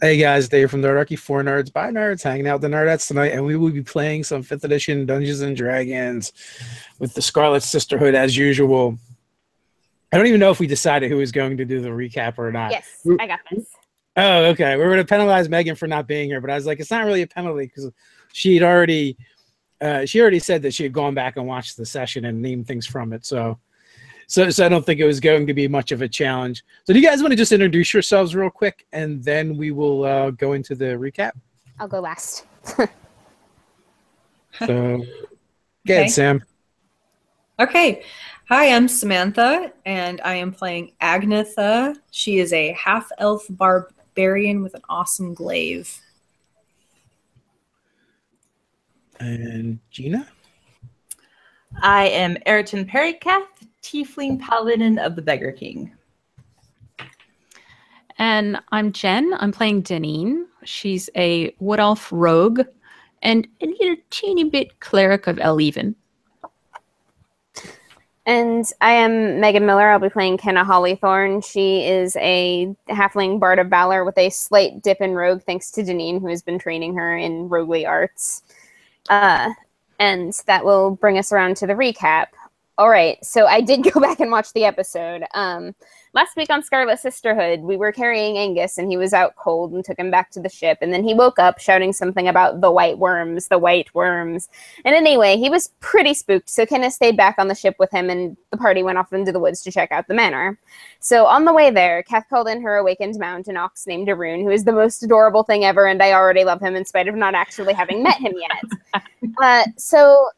Hey guys, Dave from Nerdarchy, for nerds by nerds, hanging out with the Nerdettes tonight, and we will be playing some 5th edition Dungeons and Dragons with the Scarlet Sisterhood as usual. I don't even know if we decided who was going to do the recap or not. Yes, I got this. Oh, okay. We were going to penalize Megan for not being here, but I was like, it's not really a penalty because she already said that she had gone back and watched the session and named things from it. So I don't think it was going to be much of a challenge. So do you guys want to just introduce yourselves real quick, and then we will go into the recap? I'll go last. So, go ahead, Sam. Okay. Hi, I'm Samantha, and I am playing Agnetha. She is a half-elf barbarian with an awesome glaive. And Gina? I am Eriton Perrycath, tiefling paladin of the Beggar King. And I'm Jen. I'm playing Deneen. She's a wood elf rogue and a little teeny bit cleric of Eleven. And I am Megan Miller. I'll be playing Kenna Hollythorn. She is a halfling bard of valor with a slight dip in rogue, thanks to Deneen, who has been training her in roguely arts. And that will bring us around to the recap. All right, so I did go back and watch the episode. Last week on Scarlet Sisterhood, we were carrying Angus, and he was out cold and took him back to the ship. And then he woke up shouting something about the white worms, the white worms. And anyway, he was pretty spooked, so Kenneth stayed back on the ship with him, and the party went off into the woods to check out the manor. So on the way there, Kath called in her awakened mountain ox named Arun, who is the most adorable thing ever, and I already love him in spite of not actually having met him yet. So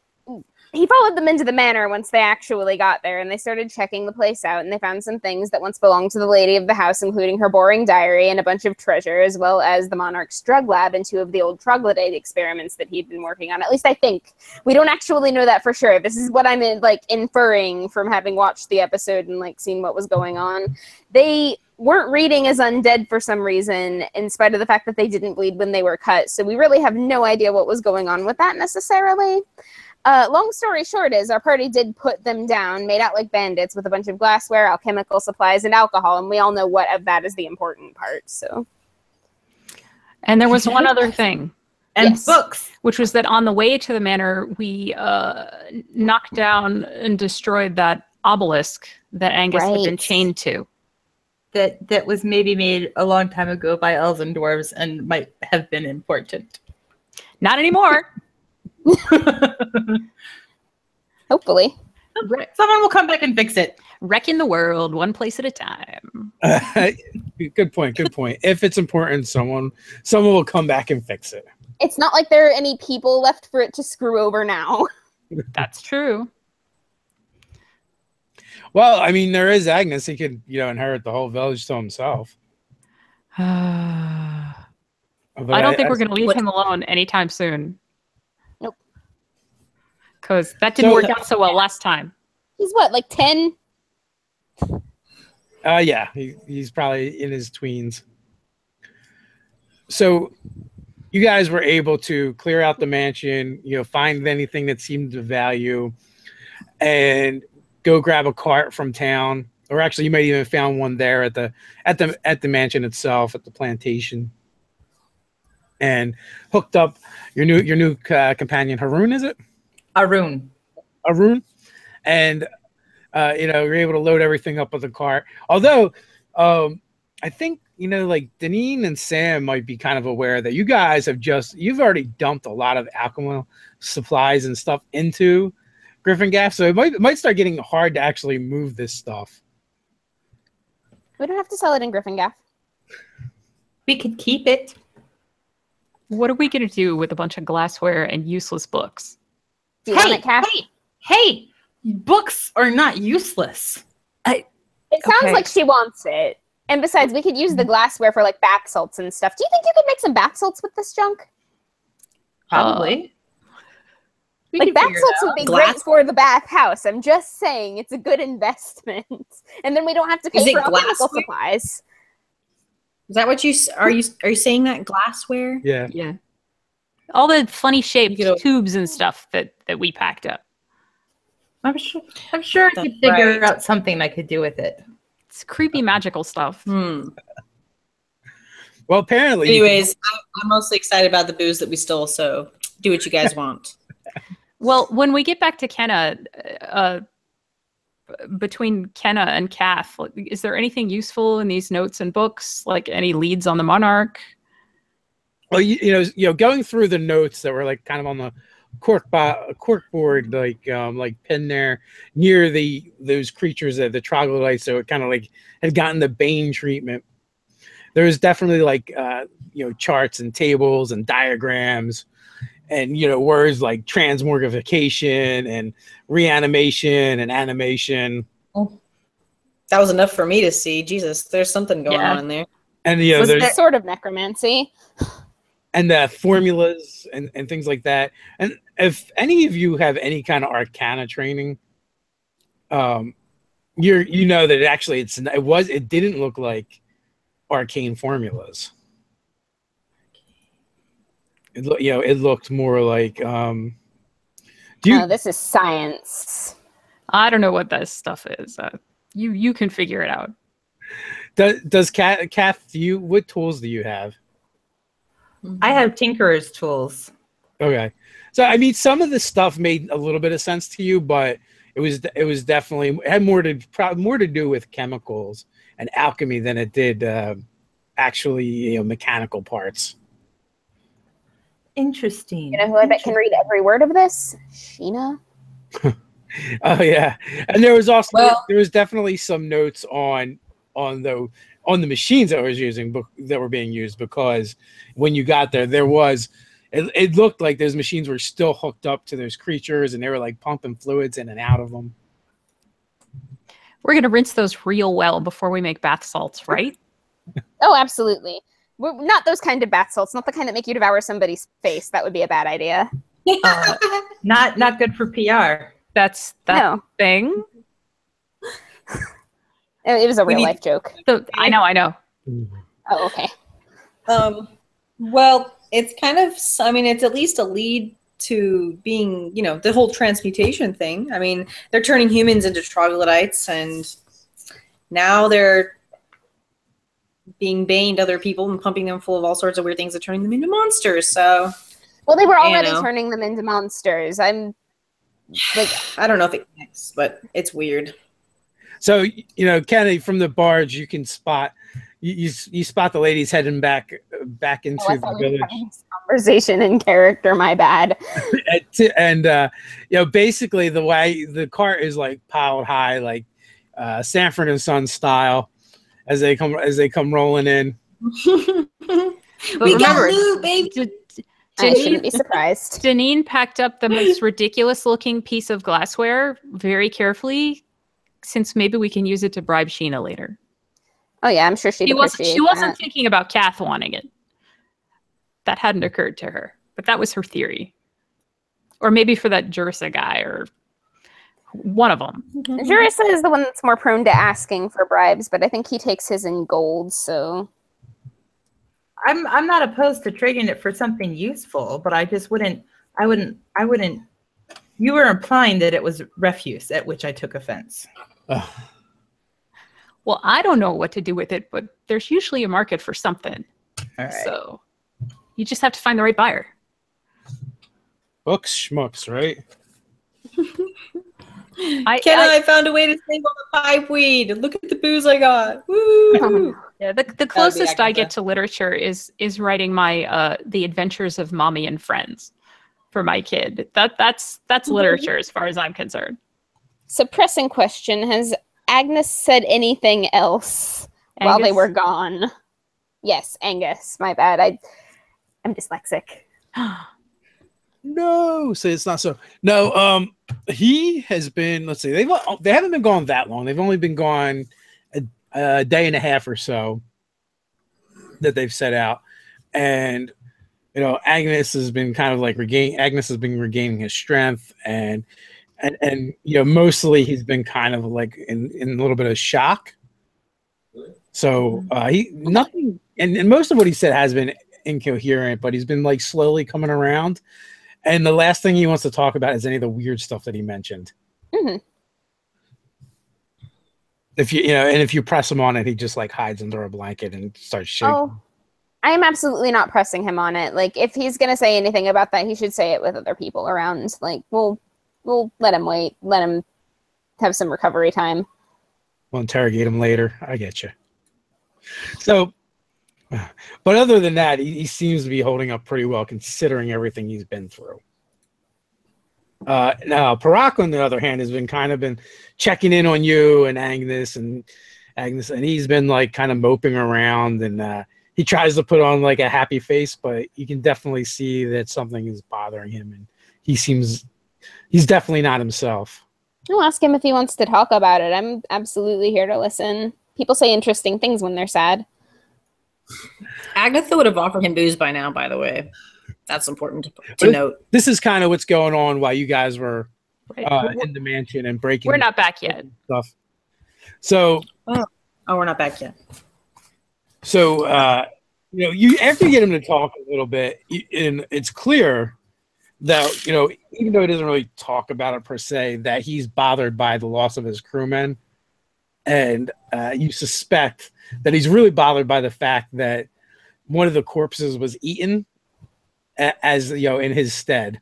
he followed them into the manor once they actually got there, and they started checking the place out, and they found some things that once belonged to the lady of the house, including her boring diary and a bunch of treasure, as well as the monarch's drug lab and 2 of the old troglodyte experiments that he'd been working on. At least I think. We don't actually know that for sure. This is what I'm inferring from having watched the episode and seen what was going on. They weren't reading as undead for some reason, in spite of the fact that they didn't bleed when they were cut, so we really have no idea what was going on with that necessarily. Long story short is our party did put them down, made out like bandits with a bunch of glassware, alchemical supplies, and alcohol, and we all know what of that is the important part. So, and there was one other thing. And yes. Books. Which was that on the way to the manor, we knocked down and destroyed that obelisk that Angus had been chained to. That was maybe made a long time ago by elves and dwarves and might have been important. Not anymore. Hopefully. Someone will come back and fix it. Wrecking the world, one place at a time. Good point. If it's important, someone will come back and fix it. It's not like there are any people left for it to screw over now. That's true. Well, I mean, there is Agnes. He could, inherit the whole village to himself. I don't think we're going to leave him alone anytime soon. Nope. Because that didn't work out so well last time. He's what, 10? Yeah, he's probably in his tweens. So you guys were able to clear out the mansion, find anything that seemed of value, and go grab a cart from town. Or actually, you might even found one there at the mansion itself, at the plantation, and hooked up your new companion Haroon. Is it Arun? And you're able to load everything up with the cart. Although, I think Deneen and Sam might be kind of aware that you guys you've already dumped a lot of alchemical supplies and stuff into Gryphongaffe, so it might start getting hard to actually move this stuff. We don't have to sell it in Gryphongaffe. We could keep it. What are we going to do with a bunch of glassware and useless books? Do you want it, Kath? Hey! Books are not useless. It sounds like she wants it. And besides, we could use the glassware for bath salts and stuff. Do you think you could make some bath salts with this junk? Probably. Bath salts would be great for the bathhouse. I'm just saying, it's a good investment. And then we don't have to pay for alchemical supplies. Is that what are you saying that glassware? Yeah. Yeah. All the funny shaped tubes and stuff that we packed up. I'm sure I could figure out something I could do with it. It's creepy magical stuff. Well, apparently. Anyways, I'm mostly excited about the booze that we stole, so do what you guys want. Well, when we get back to Kenna, between Kenna and Kath, is there anything useful in these notes and books? Like any leads on the monarch? Well, you know, going through the notes that were like kind of on the cork board, like pinned there near those creatures, the troglodytes, so it kind of like had gotten the Bane treatment. There was definitely like charts and tables and diagrams, and words like transmogrification and reanimation and animation. Oh, that was enough for me to see. Jesus, there's something going on in there. And there's sort of necromancy. And the formulas and things like that. And if any of you have any kind of arcana training, that it didn't look like arcane formulas. It looked more like this is science. I don't know what that stuff is. You can figure it out. Does Kath, what tools do you have? I have tinkerer's tools. Okay, so I mean, some of the stuff made a little bit of sense to you, but it had more to do with chemicals and alchemy than it did actually mechanical parts. Interesting. You know who I bet can read every word of this? Sheena. Oh yeah, and there was definitely some notes on the machines that were being used, because when you got there, it looked like those machines were still hooked up to those creatures, and they were like pumping fluids in and out of them. We're gonna rinse those real well before we make bath salts, right? Oh, absolutely. We're not those kind of bath salts, not the kind that make you devour somebody's face. That would be a bad idea. Not good for PR. That's that thing. It was a real life joke. I know. Oh, okay. Well, it's kind of, it's at least a lead to being, the whole transmutation thing. I mean, they're turning humans into troglodytes, and now they're being baned other people and pumping them full of all sorts of weird things and turning them into monsters. So, well, they were already turning them into monsters. I'm like, I don't know if it connects, but it's weird. So, Kenny, from the barge, you can spot you spot the ladies heading back into the village. Conversation in character, my bad. And basically the way the cart is like piled high, like Sanford and Son style, as they come rolling in. We got loot, baby. I shouldn't be surprised. Janine packed up the most ridiculous looking piece of glassware very carefully, since maybe we can use it to bribe Sheena later. Oh yeah, I'm sure she wasn't thinking about Kath wanting it. That hadn't occurred to her, but that was her theory. Or maybe for that Jurissa guy, or one of them. Jurissa is the one that's more prone to asking for bribes, but I think he takes his in gold, so... I'm not opposed to trading it for something useful, but I just wouldn't. You were implying that it was refuse, at which I took offense. Well, I don't know what to do with it, but there's usually a market for something. All right. So you just have to find the right buyer. Books, schmucks, right? I found a way to save on the pipe weed. Look at the booze I got. Woo! Yeah, the closest I get to literature is writing my The Adventures of Mommy and Friends for my kid. That's literature as far as I'm concerned. Suppressing question: has Agnes said anything else while they were gone? Yes, Angus. My bad. I'm dyslexic. No, so it's not so. No, he has been. Let's see, they haven't been gone that long. They've only been gone a day and a half or so that they've set out, and Agnes has been kind of like regaining his strength, and mostly he's been kind of like in a little bit of shock. So nothing, and most of what he said has been incoherent, but he's been like slowly coming around. And the last thing he wants to talk about is any of the weird stuff that he mentioned. Mm-hmm. If you press him on it, he just like hides under a blanket and starts shaking. Oh, I am absolutely not pressing him on it. Like, if he's gonna say anything about that, he should say it with other people around. Like, we'll let him wait. Let him have some recovery time. We'll interrogate him later. I get you. So, but other than that, he seems to be holding up pretty well considering everything he's been through. Now, Parak, on the other hand, has been checking in on you and Agnes, and he's been like kind of moping around, and he tries to put on like a happy face, but you can definitely see that something is bothering him, and he's definitely not himself. I'll ask him if he wants to talk about it. I'm absolutely here to listen. People say interesting things when they're sad. Agatha would have offered him booze by now, by the way. That's important to note. This is kind of what's going on while you guys were in the mansion and breaking. We're not back yet. Stuff. So, we're not back yet. So, you after you get him to talk a little bit, and it's clear that even though he doesn't really talk about it per se, that he's bothered by the loss of his crewmen, and you suspect that he's really bothered by the fact that one of the corpses was eaten, as in his stead.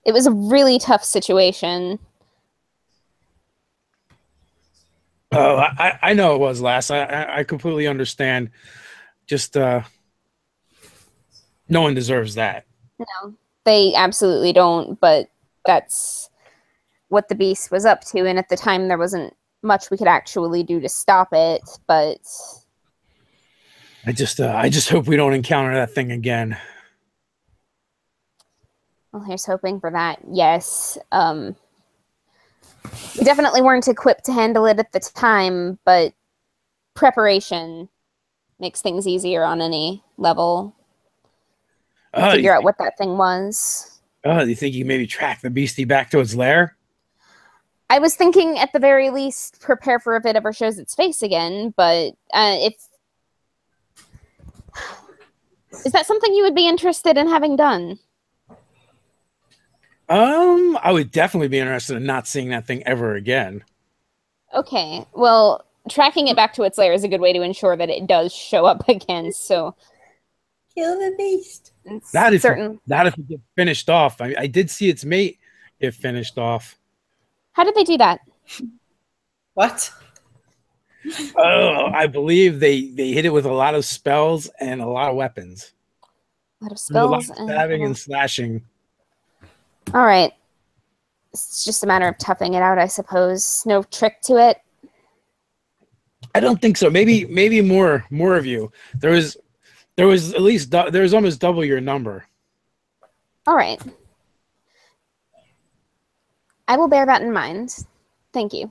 It was a really tough situation. Oh, I know it was, Lass. I completely understand. Just no one deserves that. No, they absolutely don't. But that's what the beast was up to, and at the time there wasn't much we could actually do to stop it. But I just hope we don't encounter that thing again. Well, here's hoping for that. Yes. We definitely weren't equipped to handle it at the time, but preparation makes things easier on any level. Figure out what that thing was. Do you think you maybe track the beastie back to its lair? I was thinking at the very least prepare for if it ever shows its face again, but is that something you would be interested in having done? I would definitely be interested in not seeing that thing ever again. Okay, well, tracking it back to its lair is a good way to ensure that it does show up again, so... Kill the beast. Not if it gets finished off. I did see its mate get finished off. How did they do that? What? Oh, I believe they hit it with a lot of spells and a lot of weapons. A lot of spells. A lot of stabbing and slashing. All right. It's just a matter of toughing it out, I suppose. No trick to it. I don't think so. Maybe more of you. There was at least there was almost double your number. All right. I will bear that in mind. Thank you.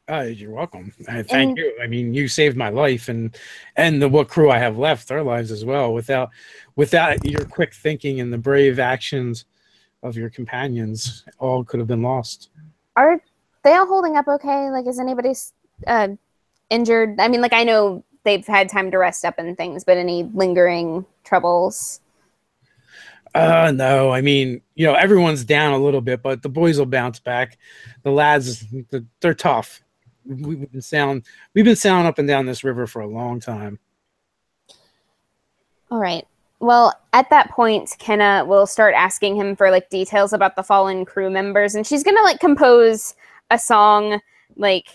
You're welcome. Thank you. I mean, you saved my life, and what crew I have left, their lives as well. Without your quick thinking and the brave actions of your companions, all could have been lost. Are they all holding up okay? Like, is anybody injured? I mean, like, I know they've had time to rest up and things, but any lingering troubles? No. I mean, everyone's down a little bit, but the boys will bounce back. The lads, they're tough. We've been sailing up and down this river for a long time. All right. Well, at that point, Kenna will start asking him for like details about the fallen crew members, and she's gonna like compose a song like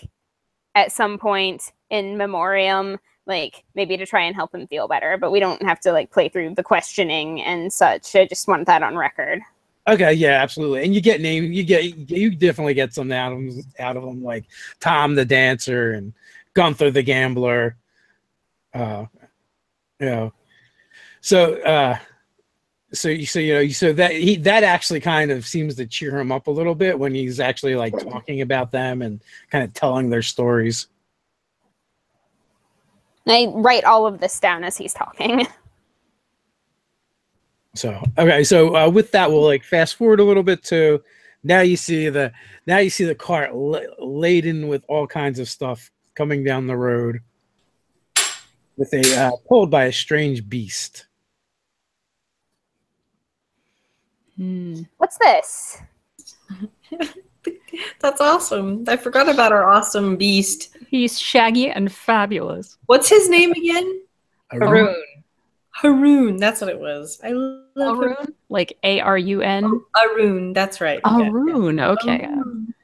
at some point in memoriam, like maybe to try and help him feel better. But we don't have to like play through the questioning and such. I just want that on record. Okay, yeah, absolutely. And you get names. You definitely get some out of them, like Tom the dancer and Gunther the gambler. So that actually kind of seems to cheer him up a little bit when he's actually like talking about them and kind of telling their stories. I write all of this down as he's talking. So with that, we'll like fast forward a little bit to now. You see the cart laden with all kinds of stuff coming down the road, with pulled by a strange beast. What's this? That's awesome. I forgot about our awesome beast. He's shaggy and fabulous. What's his name again? Haroon. Haroon. That's what it was. I love Haroon. Arun? Like A-R-U-N? Oh, Haroon. That's right. Arun, okay. Haroon.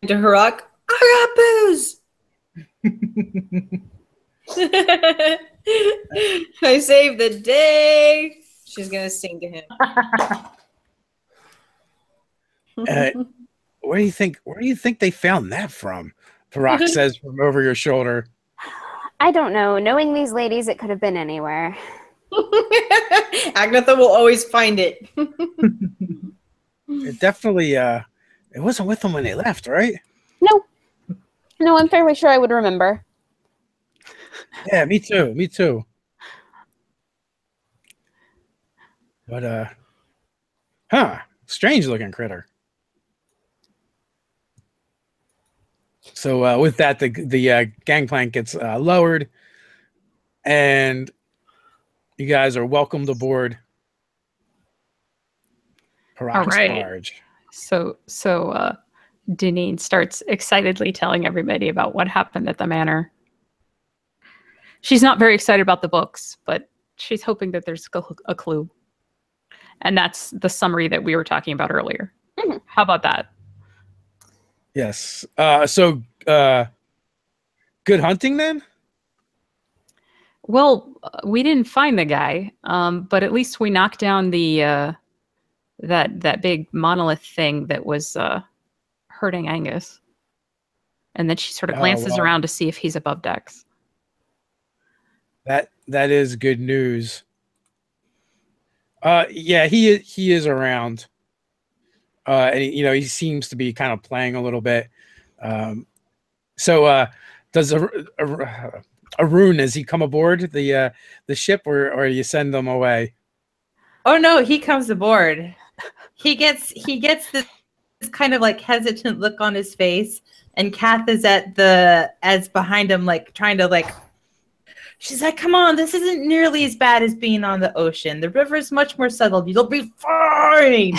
To Harak, I got booze. I saved the day. She's gonna sing to him. Where do you think they found that from? Farak says from over your shoulder. I don't know. Knowing these ladies, it could have been anywhere. Agnetha will always find it. It definitely it wasn't with them when they left, right? No. No, I'm fairly sure I would remember. Yeah, me too. But strange looking critter. So with that, the gangplank gets lowered, and you guys are welcomed aboard Harak's barge. So Deneen starts excitedly telling everybody about what happened at the manor. She's not very excited about the books, but she's hoping that there's a clue. And that's the summary that we were talking about earlier. Mm-hmm. How about that? Yes. So good hunting then? Well, we didn't find the guy, but at least we knocked down the that big monolith thing that was hurting Angus. And then she sort of glances around to see if he's above decks. That is good news. Yeah, he is around. And he seems to be kind of playing a little bit. So does Arun, has he come aboard the ship, or you send them away? Oh no, he comes aboard. He gets this kind of like hesitant look on his face, and Kath is as behind him, like trying to like. She's like, "Come on, this isn't nearly as bad as being on the ocean. The river is much more settled. You'll be fine."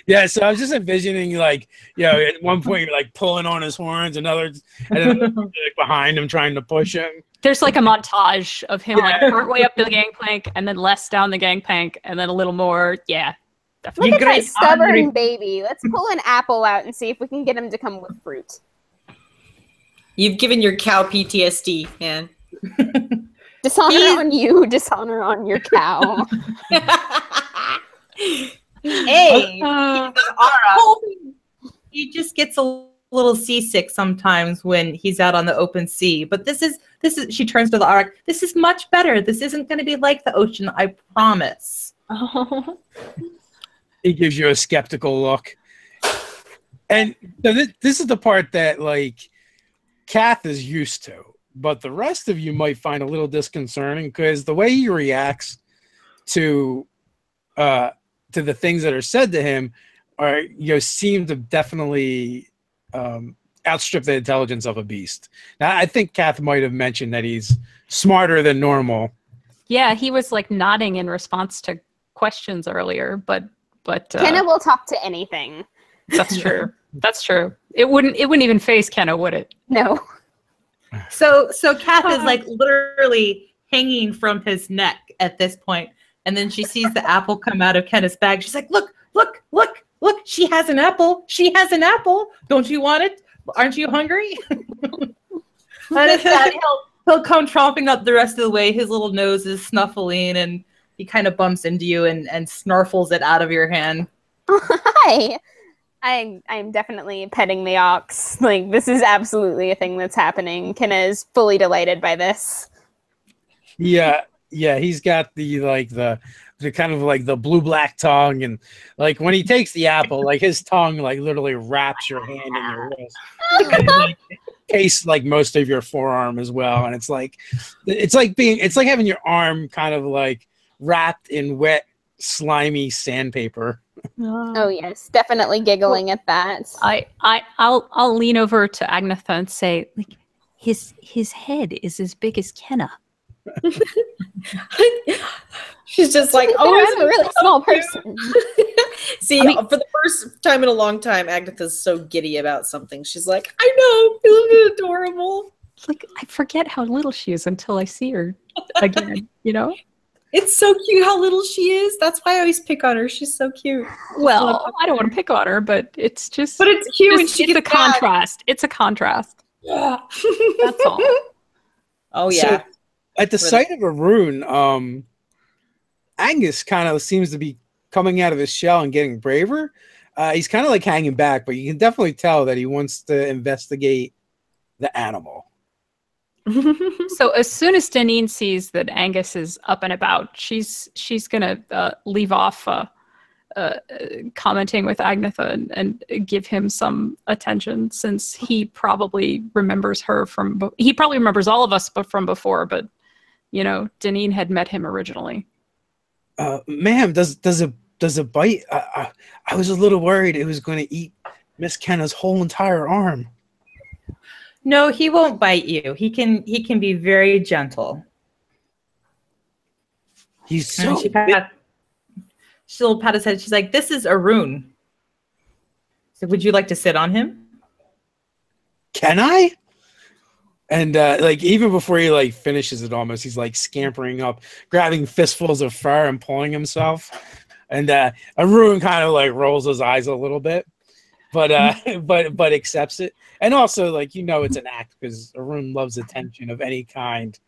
Yeah, so I was just envisioning, like, at one point you're like pulling on his horns, and then like behind him trying to push him. There's like a montage of him like partway up the gangplank, and then less down the gangplank, and then a little more. Yeah, definitely. Look at that stubborn baby. Let's pull an apple out and see if we can get him to come with fruit. You've given your cow PTSD, man. Dishonor on you, dishonor on your cow. Hey, he just gets a little seasick sometimes when he's out on the open sea. But this is. She turns to the Arak. This is much better. This isn't going to be like the ocean, I promise. He gives you a skeptical look, and this is the part that like Kath is used to, but the rest of you might find a little disconcerting because the way he reacts to the things that are said to him seem to definitely outstrip the intelligence of a beast. Now, I think Kath might have mentioned that he's smarter than normal. Yeah, he was like nodding in response to questions earlier, but Kenna will talk to anything. That's true. That's true. It wouldn't even faze Kenna, would it? No. So Kath is like literally hanging from his neck at this point, and then she sees the apple come out of Kenna's bag. She's like, "Look! She has an apple. She has an apple. Don't you want it? Aren't you hungry?" And it's that he'll come tromping up the rest of the way. His little nose is snuffling, and he kind of bumps into you and snarfles it out of your hand. Hi. I'm definitely petting the ox. Like, this is absolutely a thing that's happening. Kenna is fully delighted by this. Yeah, he's got the kind of like the blue-black tongue, and like when he takes the apple, like his tongue like literally wraps your hand in your wrist. And like, tastes like most of your forearm as well, and it's like having your arm kind of like wrapped in wet, slimy sandpaper. Oh yes, definitely giggling at that. I'll lean over to Agnetha and say, like, his head is as big as Kenna. She's just like, oh, oh, I'm a really small person. See, for the first time in a long time, Agatha's so giddy about something. She's like, I know, isn't it adorable? Like, I forget how little she is until I see her again, you know? It's so cute how little she is. That's why I always pick on her. She's so cute. Well, I don't want to pick on her, but it's just... But it's cute when she it's a gets mad. contrast. It's a contrast. Yeah. That's all. Oh, yeah. So, at the sight of a rune, Angus kind of seems to be coming out of his shell and getting braver. He's kind of like hanging back, but you can definitely tell that he wants to investigate the animal. So as soon as Deneen sees that Angus is up and about, she's gonna leave off commenting with Agnetha and give him some attention, since he probably remembers her from. He probably remembers all of us, but from before. But you know, Deneen had met him originally. Ma'am, does it bite? I was a little worried it was going to eat Miss Kenna's whole entire arm. No, he won't bite you. He can be very gentle. He's And so she'll pat his head. She's like, "This is Arun. So would you like to sit on him?" Can I? And like even before he like finishes it, almost he's like scampering up, grabbing fistfuls of fur and pulling himself. And Arun kind of like rolls his eyes a little bit, but accepts it. And also, like, you know, it's an act because Arun loves attention of any kind.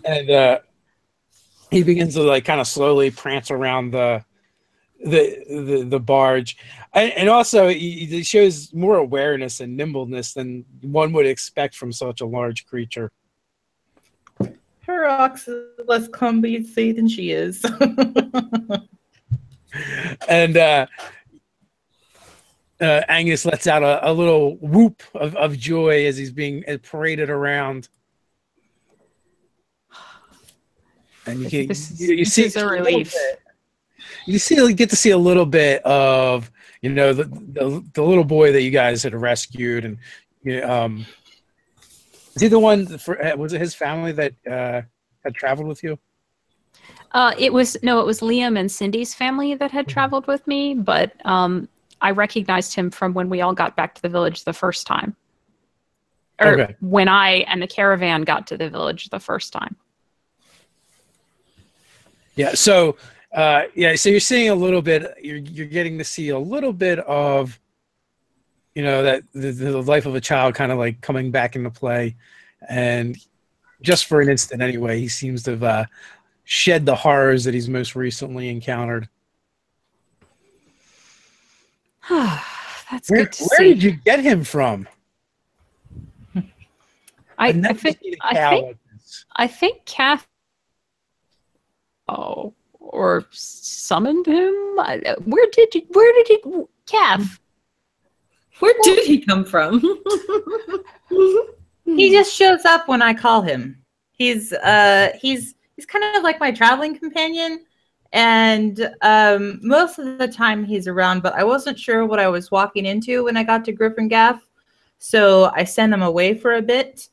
And he begins to like kind of slowly prance around the barge, and also he shows more awareness and nimbleness than one would expect from such a large creature. Her ox is less clumsy than she is. And Angus lets out a little whoop of joy as he's being paraded around. And you see a relief. You get to see a little bit of, you know, the little boy that you guys had rescued, and is he the one? Was it his family that had traveled with you? It was Liam and Cindy's family that had traveled with me, but I recognized him from when we all got back to the village the first time. Or when I and the caravan got to the village the first time. Yeah, so so you're seeing a little bit, you're getting to see a little bit of, you know, that the life of a child kind of like coming back into play. And just for an instant anyway, he seems to have shed the horrors that he's most recently encountered. That's good to see. Where did you get him from? I think Kath or summoned him. Where did Kath? Where did he come from? He just shows up when I call him. He's kind of like my traveling companion, and most of the time he's around, but I wasn't sure what I was walking into when I got to Gryphongaffe, so I sent him away for a bit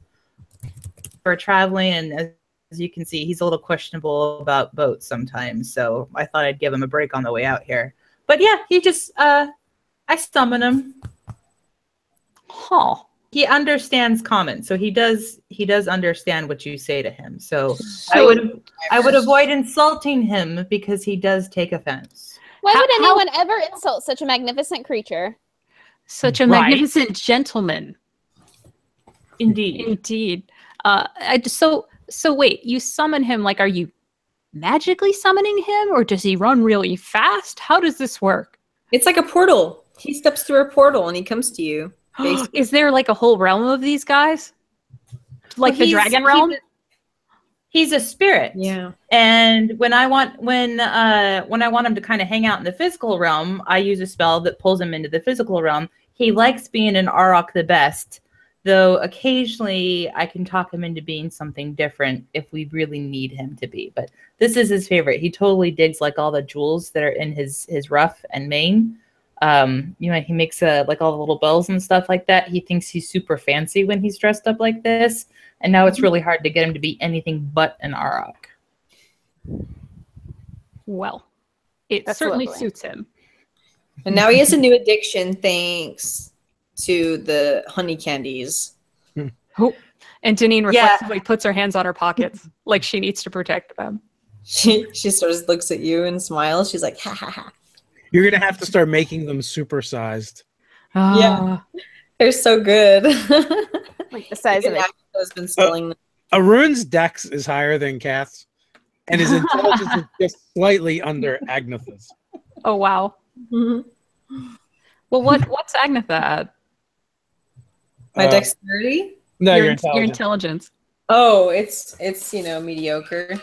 for traveling. And as you can see, he's a little questionable about boats sometimes, so I thought I'd give him a break on the way out here. But yeah, he just I summon him. Huh. He understands common, so he does understand what you say to him. So I would avoid insulting him because he does take offense. Why would anyone ever insult such a magnificent creature? Such a magnificent gentleman. Indeed. So wait, you summon him, like, are you magically summoning him, or does he run really fast? How does this work? It's like a portal. He steps through a portal and he comes to you. Is there like a whole realm of these guys? Like the dragon realm? He's a spirit. Yeah. And when I want him to kind of hang out in the physical realm, I use a spell that pulls him into the physical realm. He likes being an Auroch the best, though occasionally I can talk him into being something different if we really need him to be. But this is his favorite. He totally digs like all the jewels that are in his ruff and mane. He makes like all the little bells and stuff like that. He thinks he's super fancy when he's dressed up like this. And now it's really hard to get him to be anything but an Auroch. Well, it That's certainly lovely. suits him. And now he has a new addiction thanks to the honey candies. Oh, and Deneen reflexively puts her hands on her pockets like she needs to protect them. She sort of looks at you and smiles. She's like, ha ha ha. You're gonna have to start making them supersized. Yeah. They're so good. Like the size of it. Has been selling them. Arun's dex is higher than Kath's, and his intelligence is just slightly under Agnetha's. Oh, wow. Mhm. Well, what's Agnetha at? My dexterity? No, your your intelligence. Oh, it's mediocre.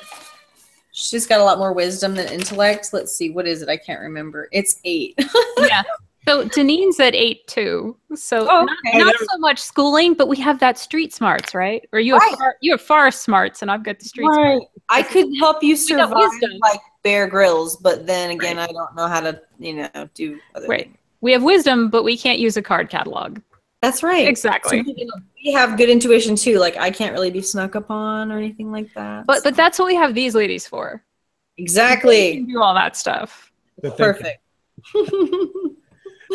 She's got a lot more wisdom than intellect. Let's see, what is it? I can't remember. It's 8. Yeah. So Deneen's at 8 too. So okay. not so much schooling, but we have that street smarts, right? Or you have you have forest smarts, and I've got the street smarts. I could help you We got survive wisdom. like Bear Grylls, but then again, I don't know how to, do other Right. things. We have wisdom, but we can't use a card catalog. That's right. Exactly. So, we have good intuition too. Like I can't really be snuck up on or anything like that. But that's what we have these ladies for. We exactly. can do all that stuff. Perfect.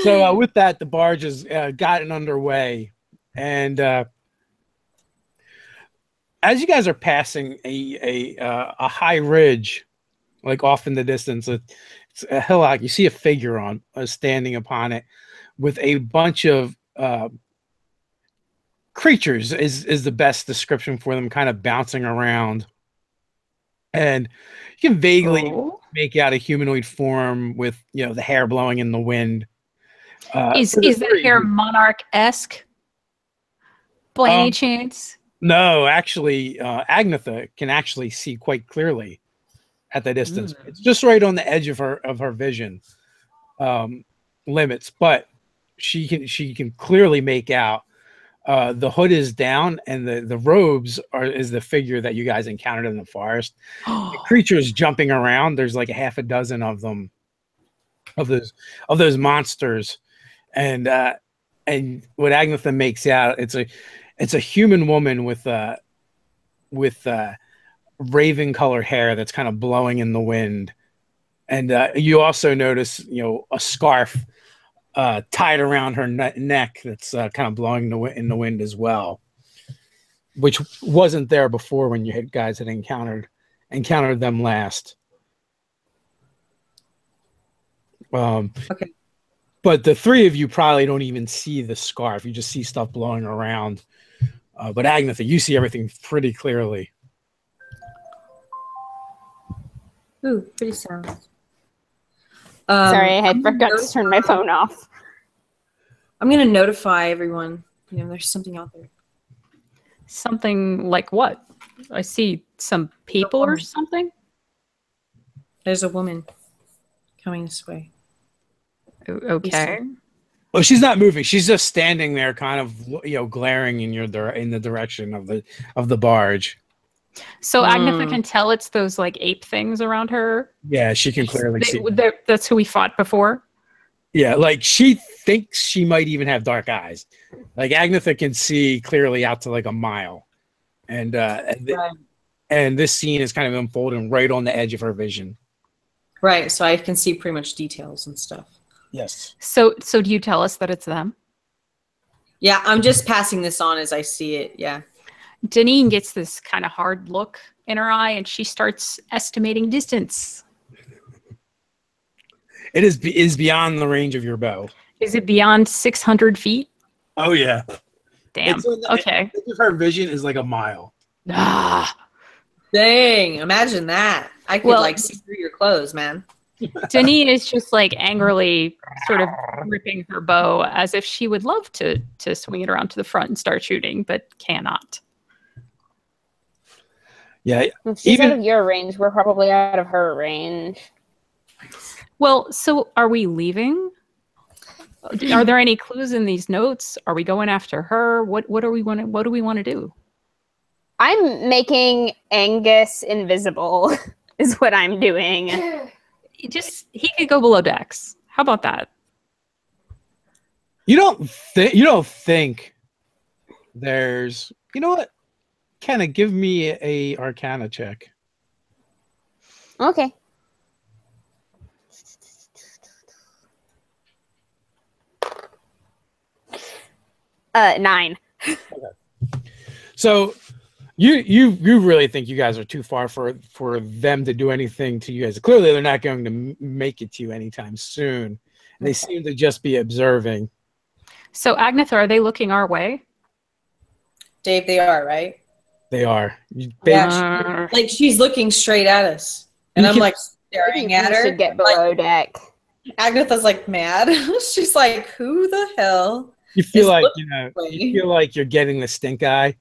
So with that, the barge has gotten underway, and as you guys are passing a high ridge, like off in the distance, it's a hillock. You see a figure standing upon it, with a bunch of creatures. Is the best description for them, kind of bouncing around, and you can vaguely make out a humanoid form with the hair blowing in the wind. Is that hair monarch-esque? By any chance? No, actually, Agnetha can actually see quite clearly at the distance. It's just right on the edge of her vision limits, but she can clearly make out the hood is down, and the robes is the figure that you guys encountered in the forest. The creatures jumping around. There's like a half a dozen of them, of those monsters. And what Agnetha makes out, it's a human woman with raven colored hair that's kind of blowing in the wind, and you also notice a scarf tied around her neck that's kind of blowing in the wind as well, which wasn't there before when you guys had encountered them last. Okay. But the three of you probably don't even see the scarf. You just see stuff blowing around. But Agnetha, you see everything pretty clearly. Ooh, pretty sound. Sorry, I had forgot to turn my phone off. I'm going to notify everyone. There's something out there. Something like what? I see some people or something. There's a woman coming this way. Okay. Well, she's not moving. She's just standing there, kind of, glaring in the direction of the barge. So Agnetha can tell it's those like ape things around her. Yeah, she can clearly see. That's who we fought before. Yeah, like she thinks she might even have dark eyes. Like Agnetha can see clearly out to like a mile, and this scene is kind of unfolding right on the edge of her vision. Right, so I can see pretty much details and stuff. Yes. So do you tell us that it's them? Yeah, I'm just passing this on as I see it. Yeah. Deneen gets this kind of hard look in her eye, and she starts estimating distance. It is beyond the range of your bow. Is it beyond 600 feet? Oh yeah. Damn. Okay. Her vision is like a mile. Ah. Dang! Imagine that. I could see through your clothes, man. Deneen is just like angrily sort of gripping her bow as if she would love to swing it around to the front and start shooting, but cannot. Yeah. If she's out of your range, we're probably out of her range. Well, so are we leaving? Are there any clues in these notes? Are we going after her? What do we want to do? I'm making Angus invisible is what I'm doing. He could go below decks. How about that? You don't think there's, you know what? Kenna, give me a Arcana check. Okay. Nine. So you really think you guys are too far for them to do anything to you guys. Clearly, they're not going to make it to you anytime soon. And they seem to just be observing. So, Agnetha, are they looking our way? Dave, they are, right? They are. Yeah, like she's looking straight at us, and I'm like staring at her. Should get below deck. Agnetha's like mad. She's like, "Who the hell?" You feel like you feel like you're getting the stink eye.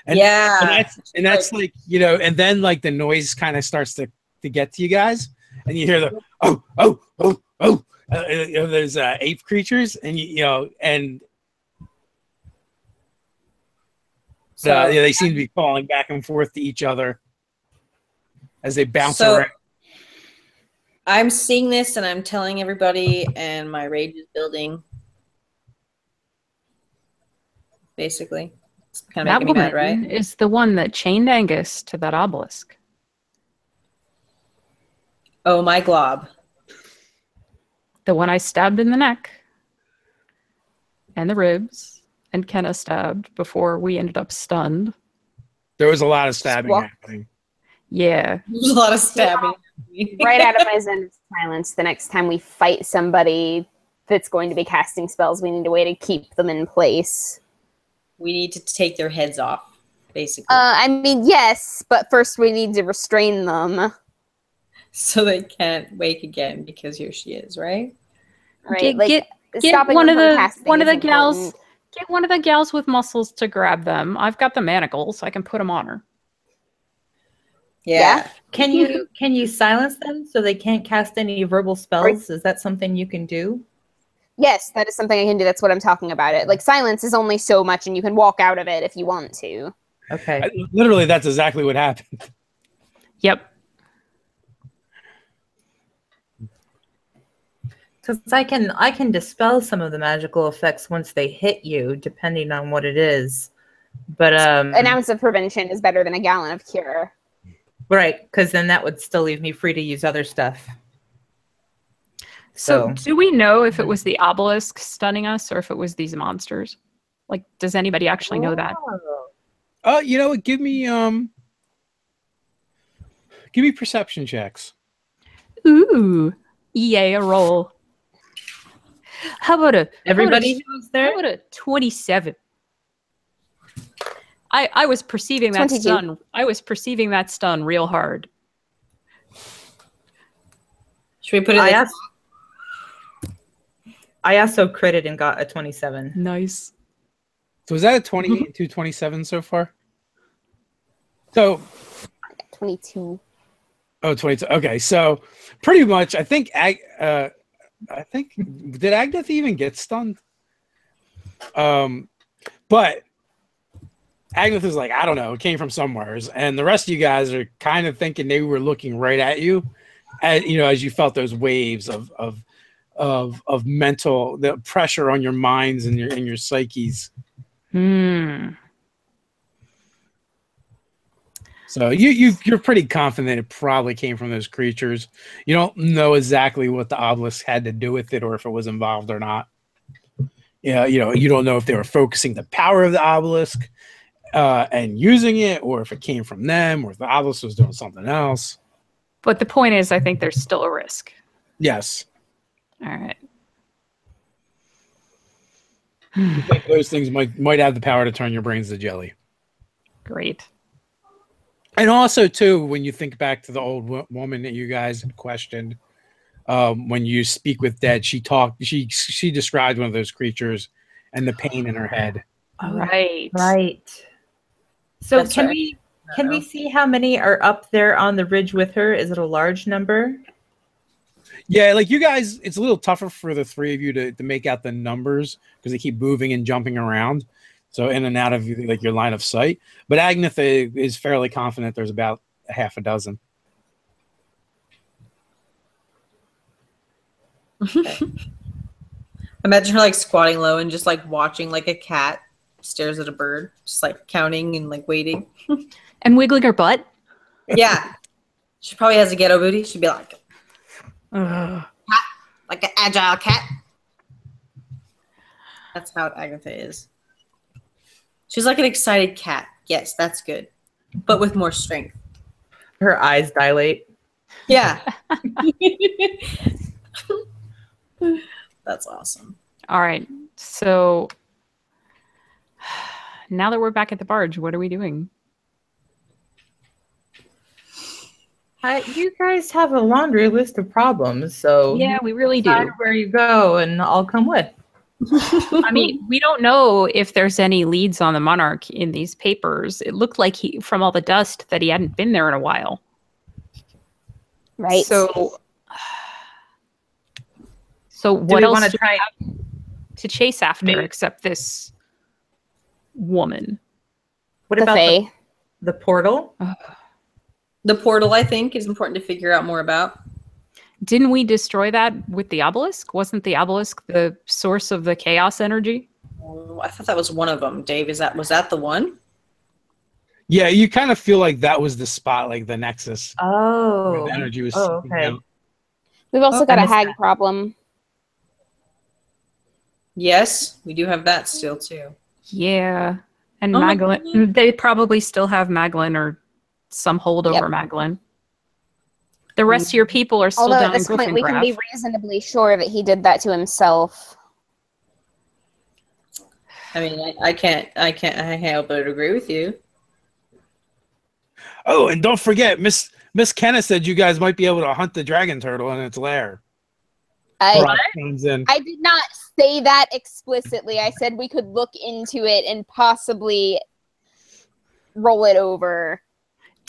And, yeah, and that's like, you know, and then like the noise kind of starts to get to you guys, and you hear the you know, there's ape creatures, and you know, and so yeah, they seem to be falling back and forth to each other as they bounce around. I'm seeing this, and I'm telling everybody, and my rage is building. Basically. Kind of That making me woman mad, right? is the one that chained Angus to that obelisk. Oh, my glob. The one I stabbed in the neck and the ribs, and Kenna stabbed before we ended up stunned. There was a lot of stabbing happening. Yeah. There's a lot of stabbing. Right out of my zone of silence, the next time we fight somebody that's going to be casting spells, we need a way to keep them in place. We need to take their heads off, basically. I mean, yes, but first we need to restrain them. So they can't wake again, because here she is, right? Right. Get one of the gals. Get one of the gals with muscles to grab them. I've got the manacles. I can put them on her. Yeah. Can you silence them so they can't cast any verbal spells? Is that something you can do? Yes, that is something I can do. That's what I'm talking about. It like silence is only so much, and you can walk out of it if you want to. Okay. Literally, that's exactly what happened. Yep. Because I can dispel some of the magical effects once they hit you, depending on what it is. But an ounce of prevention is better than a gallon of cure. Right, because then that would still leave me free to use other stuff. So do we know if it was the obelisk stunning us or if it was these monsters? Like, does anybody actually know that? Oh, you know what? Give me perception checks. Ooh, EA a roll. How about everybody who's there? How about a 27? I was perceiving that 22. stun. I was perceiving that stun real hard. Should we put it? I also critted and got a 27. Nice. So is that a 28 to 27 so far? So 22. Oh, 22. Okay, so pretty much, I think did Agnetha even get stunned? But Agnetha's like, I don't know, it came from somewhere, and the rest of you guys are kind of thinking they were looking right at you, as you felt those waves of mental the pressure on your minds and your psyches. So you're pretty confident it probably came from those creatures. You don't know exactly what the obelisk had to do with it or if it was involved or not. Yeah, you don't know if they were focusing the power of the obelisk and using it, or if it came from them, or if the obelisk was doing something else. But the point is, I think there's still a risk. Yes. All right. You think those things might have the power to turn your brains to jelly. Great. And also, too, when you think back to the old woman that you guys questioned, when you speak with dead, she described one of those creatures and the pain in her head. Right. So That's can right. we see how many are up there on the ridge with her? Is it a large number? Yeah, like you guys, it's a little tougher for the three of you to make out the numbers because they keep moving and jumping around. So in and out of like your line of sight. But Agnetha is fairly confident there's about a half a dozen. Imagine her like squatting low and just like watching like a cat stares at a bird, just like counting and like waiting. And wiggling her butt. Yeah. She probably has a ghetto booty. She'd be like, Ugh. cat, like an agile cat. That's how Agatha is. She's like an excited cat. Yes, that's good. But with more strength. Her eyes dilate. Yeah. That's awesome. All right. So now that we're back at the barge, what are we doing? You guys have a laundry list of problems, so Yeah, we really do. decide where you go, and I'll come with. I mean, we don't know if there's any leads on the monarch in these papers. It looked like from all the dust, that he hadn't been there in a while. Right. So Do what we else want to do try? we have to chase after Maybe- except this woman? What the about Fae. the portal? The portal, I think, is important to figure out more about. Didn't we destroy that with the obelisk? Wasn't the obelisk the source of the chaos energy? Oh, I thought that was one of them. Dave, was that the one? Yeah, you kind of feel like that was the spot, like the nexus where Oh, the energy was. Oh, seeping okay. out. We've also Oh, got I a missed hag that. problem. Yes, we do have that still too. Yeah. And Oh my Magdalene, goodness. they probably still have Magdalene or some hold Yep. over Magdalene. The rest of your people are still Although down at this in point we can be Gryphongaffe. reasonably sure that he did that to himself. I mean, I can't help but agree with you. Oh, and don't forget, Miss Kenneth said you guys might be able to hunt the dragon turtle in its lair. Brock comes in. I did not say that explicitly. I said we could look into it and possibly roll it over.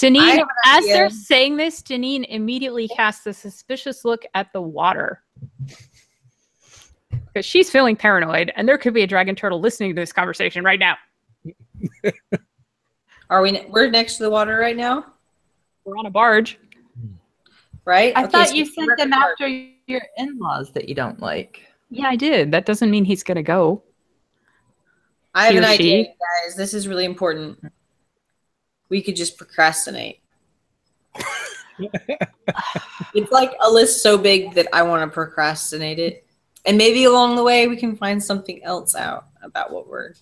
I Deneen, have an as idea. they're saying this, Deneen immediately casts a suspicious look at the water. Because she's feeling paranoid, and there could be a dragon turtle listening to this conversation right now. We're next to the water right now, We're on a barge. right? I Okay, thought so you we're sent at the them park. after your in-laws that you don't like. Yeah, I did. That doesn't mean he's going to go. I have He an or idea, she? guys. This is really important. We could just procrastinate. It's like a list so big that I want to procrastinate it. And maybe along the way we can find something else out about what we're.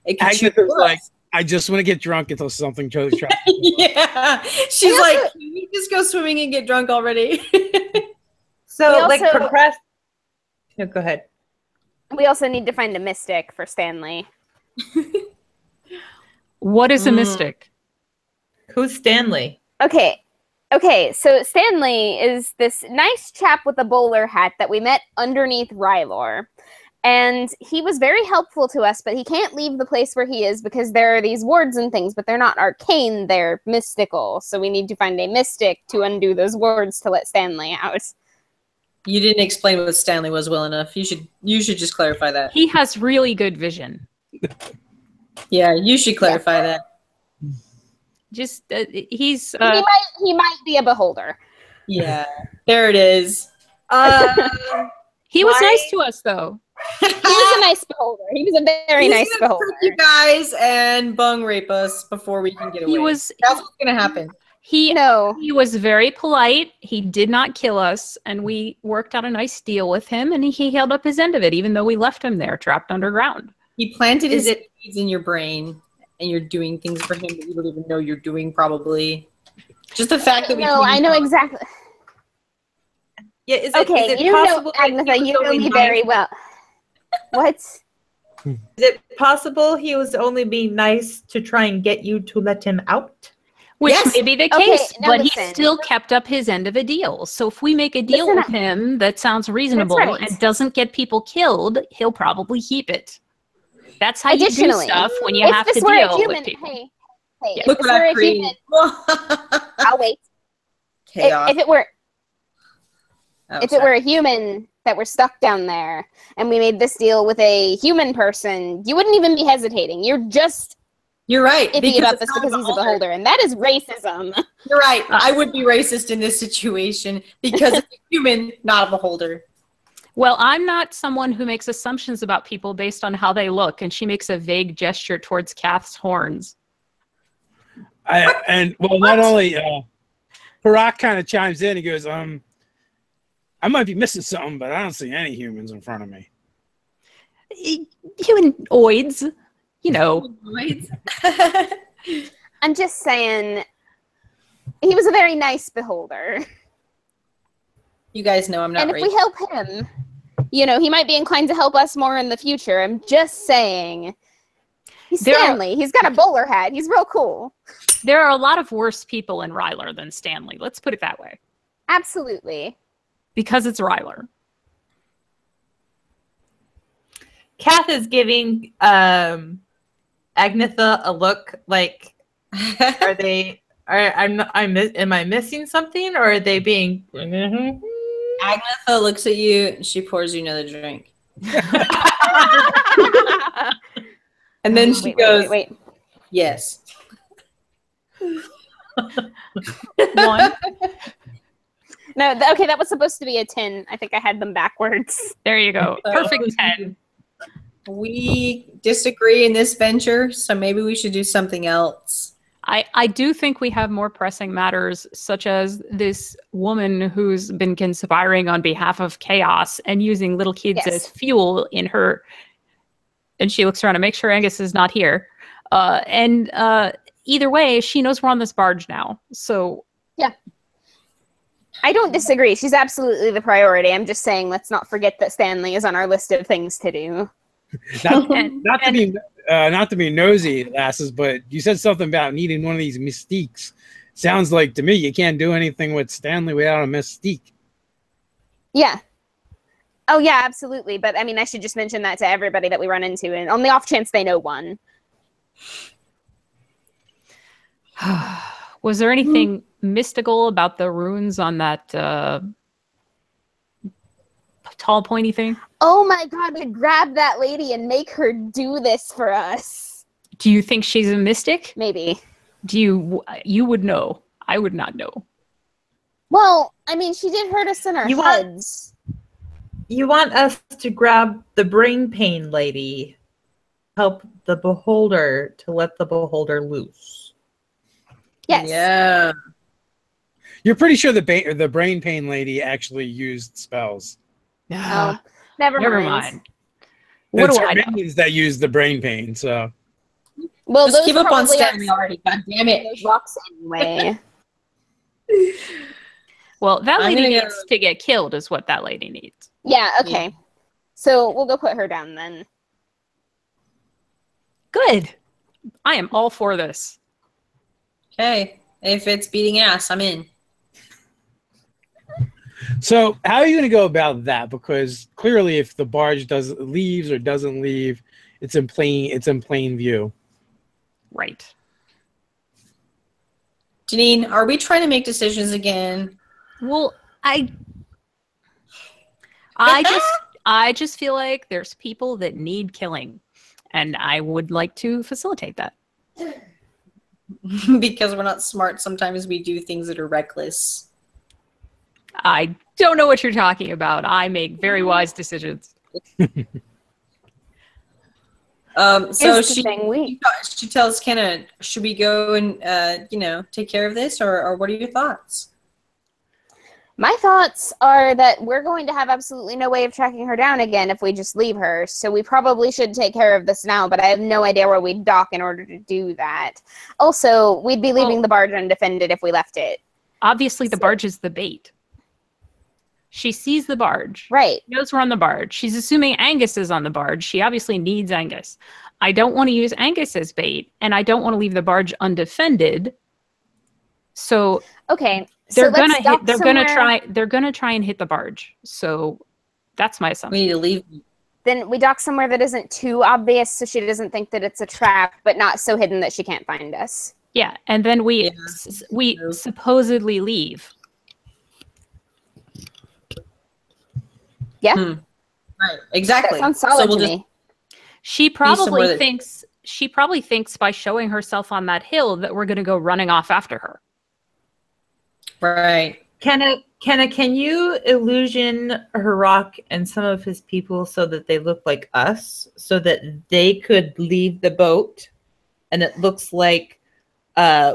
It could shoot Agatha's for like, us. I just want to get drunk until something goes trash. Yeah. She's We like, also- can we just go swimming and get drunk already? So, We like, also- No, go ahead. We also need to find a mystic for Stanley. What is a Mm. mystic? Who's Stanley? Okay, so Stanley is this nice chap with a bowler hat that we met underneath Rylor. And he was very helpful to us, but he can't leave the place where he is because there are these wards and things, but they're not arcane, they're mystical. So we need to find a mystic to undo those wards to let Stanley out. You didn't explain what Stanley was well enough. You should just clarify that. He has really good vision. Yeah, you should clarify that. Just, he's... He might be a beholder. Yeah. There it is. he was Why- nice to us, though. He was a nice beholder. He was a very He's nice gonna beholder. trick you guys and bung rape us before we can get away. He was... That's what's gonna happen. No. He was very polite. He did not kill us, and we worked out a nice deal with him, and he held up his end of it, even though we left him there, trapped underground. He planted Is his seeds in your brain, and you're doing things for him that you don't even know you're doing. Probably just the fact that we. No, I know exactly. Yeah, is Okay, it you possible know, Agatha, you know me very well. What? Is it possible he was only being nice to try and get you to let him out? Which Yes. may be the Okay, case, now but listen. he still kept up his end of a deal. So if we make a deal Listen with him that sounds reasonable right. and doesn't get people killed, he'll probably keep it. That's how you do Additionally, stuff when you if have to this were a deal human, with people. hey, Yeah. if Look this what were I a human, created. I'll wait. Chaos. If it were Oh, if it sorry. were a human that were stuck down there and we made this deal with a human person, you wouldn't even be hesitating. You're just You're right. iffy about it's this not because he's a beholder, and that is racism. You're right. I would be racist in this situation because it's a human, not a beholder. Well, I'm not someone who makes assumptions about people based on how they look, and she makes a vague gesture towards Kath's horns. Not only Harak kind of chimes in, he goes, I might be missing something, but I don't see any humans in front of me. Humanoids, you know. I'm just saying, he was a very nice beholder. You guys know I'm not. And if we help him, you know, he might be inclined to help us more in the future. I'm just saying. He's Stanley. He's got a bowler hat. He's real cool. There are a lot of worse people in Ryler than Stanley. Let's put it that way. Absolutely. Because it's Ryler. Kath is giving Agnetha a look like, am I missing something, or are they being? Agnetha looks at you and she pours you another drink. And then she goes, wait. Yes. One. No, okay, that was supposed to be a 10. I think I had them backwards. There you go. Perfect 10. We disagree in this venture, so maybe we should do something else. I do think we have more pressing matters, such as this woman who's been conspiring on behalf of chaos and using little kids as fuel in her. And she looks around to make sure Angus is not here. Either way, she knows we're on this barge now. So yeah, I don't disagree. She's absolutely the priority. I'm just saying, let's not forget that Stanley is on our list of things to do. Not to be nosy, lasses, but you said something about needing one of these mystiques. Sounds like to me you can't do anything with Stanley without a mystique. Yeah. Oh yeah, absolutely. But I mean, I should just mention that to everybody that we run into, and on the off chance they know one. Was there anything mystical about the runes on that tall pointy thing? Oh my god, we grab that lady and make her do this for us. Do you think she's a mystic? Maybe. You would know. I would not know. Well, I mean, she did hurt us in our heads. You want us to grab the brain pain lady, help the beholder to let the beholder loose. Yes. Yeah. You're pretty sure the brain pain lady actually used spells. Oh, never mind. What It's do I know? minions that use the brain pain, so. Well, Just give up on probably Stanley already. God damn it. those rocks anyway. Well, that I'm lady gonna needs to get killed is what that lady needs. Yeah, okay. Yeah. So we'll go put her down then. Good. I am all for this. Okay. If it's beating ass, I'm in. So how are you going to go about that? Because clearly, if the barge leaves or doesn't leave, it's in plain view. Right. Janine, are we trying to make decisions again? Well, I just feel like there's people that need killing, and I would like to facilitate that. Because we're not smart, sometimes we do things that are reckless. I don't know what you're talking about. I make very wise decisions. So Here's the thing, she tells Kenna, should we go and take care of this, or what are your thoughts? my thoughts are that we're going to have absolutely no way of tracking her down again if we just leave her. So we probably should take care of this now, but I have no idea where we'd dock in order to do that. Also, we'd be leaving the barge undefended if we left it. Obviously, the barge is the bait. She sees the barge. Right. She knows we're on the barge. She's assuming Angus is on the barge. She obviously needs Angus. I don't want to use Angus as bait, and I don't want to leave the barge undefended. So okay, they're gonna try and hit the barge. So that's my assumption. We need to leave. Then we dock somewhere that isn't too obvious, so she doesn't think that it's a trap, but not so hidden that she can't find us. Yeah, and then we supposedly leave. Yeah, Right, exactly. that sounds solid to me. She probably thinks by showing herself on that hill that we're going to go running off after her. Right. Kenna, can you illusion Harok and some of his people so that they look like us, so that they could leave the boat, and it looks like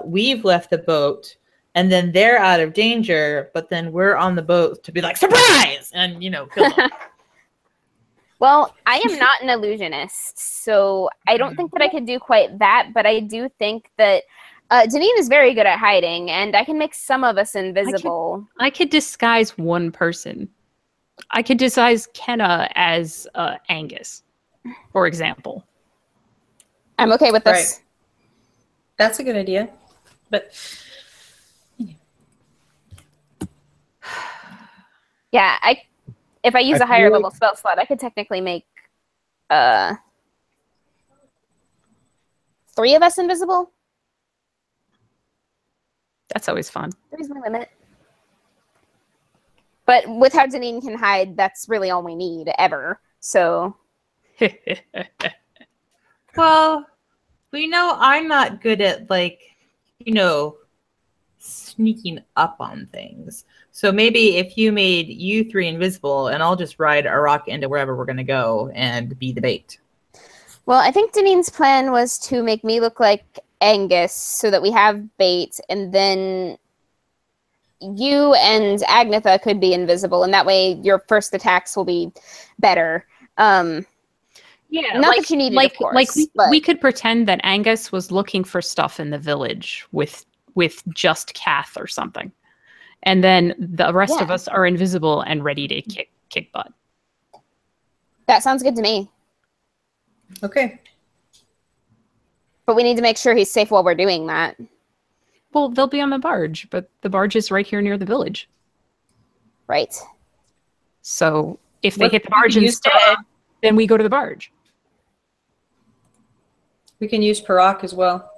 we've left the boat, and then they're out of danger, but then we're on the boat to be like, surprise! And, kill them. Well, I am not an illusionist, so I don't think that I could do quite that, but I do think that Deneen is very good at hiding, and I can make some of us invisible. I could disguise one person. I could disguise Kenna as Angus, for example. I'm okay with this. Right. That's a good idea. But yeah, if I use I a higher feel level spell slot, I could technically make 3 of us invisible. That's always fun. 3 is my limit. But with how Deneen can hide, that's really all we need ever. So Well, we know I'm not good at, sneaking up on things. So maybe if you made you 3 invisible, and I'll just ride a rock into wherever we're going to go and be the bait. well, I think Deneen's plan was to make me look like Angus so that we have bait, and then you and Agnetha could be invisible, and that way your first attacks will be better. Yeah, not that you need it, of course, we could pretend that Angus was looking for stuff in the village with just Kath or something, and then the rest of us are invisible and ready to kick butt. That sounds good to me. okay. But we need to make sure he's safe while we're doing that. Well, they'll be on the barge, but the barge is right here near the village. Right. So if they hit the We barge can use instead, then we go to the barge. We can use Parak as well.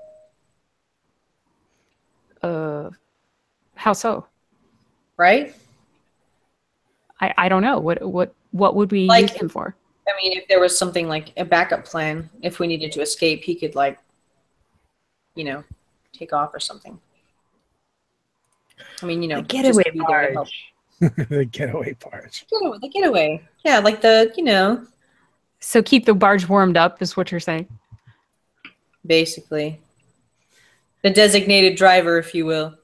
How so? Right? I don't know. What would we Like, use him for? I mean, if there was something like a backup plan, if we needed to escape, he could take off or something. I mean, The just getaway be there to help. barge. The getaway barge. The getaway. Yeah, like the, So keep the barge warmed up is what you're saying? basically. The designated driver, if you will.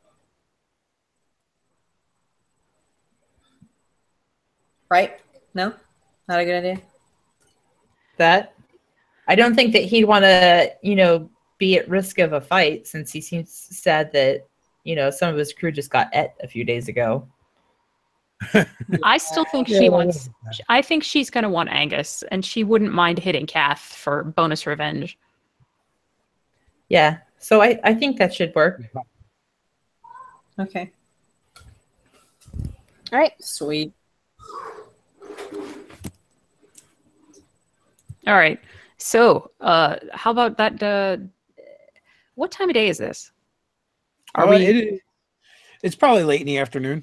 Right? No? Not a good idea? That I don't think that he'd want to, be at risk of a fight, since he seems sad that, some of his crew just got a few days ago. I still think she wants. I think she's going to want Angus, and she wouldn't mind hitting Kath for bonus revenge. Yeah, so I think that should work. Okay. All right. Sweet. All right. So, how about that? What time of day is this? Are we? It's probably late in the afternoon.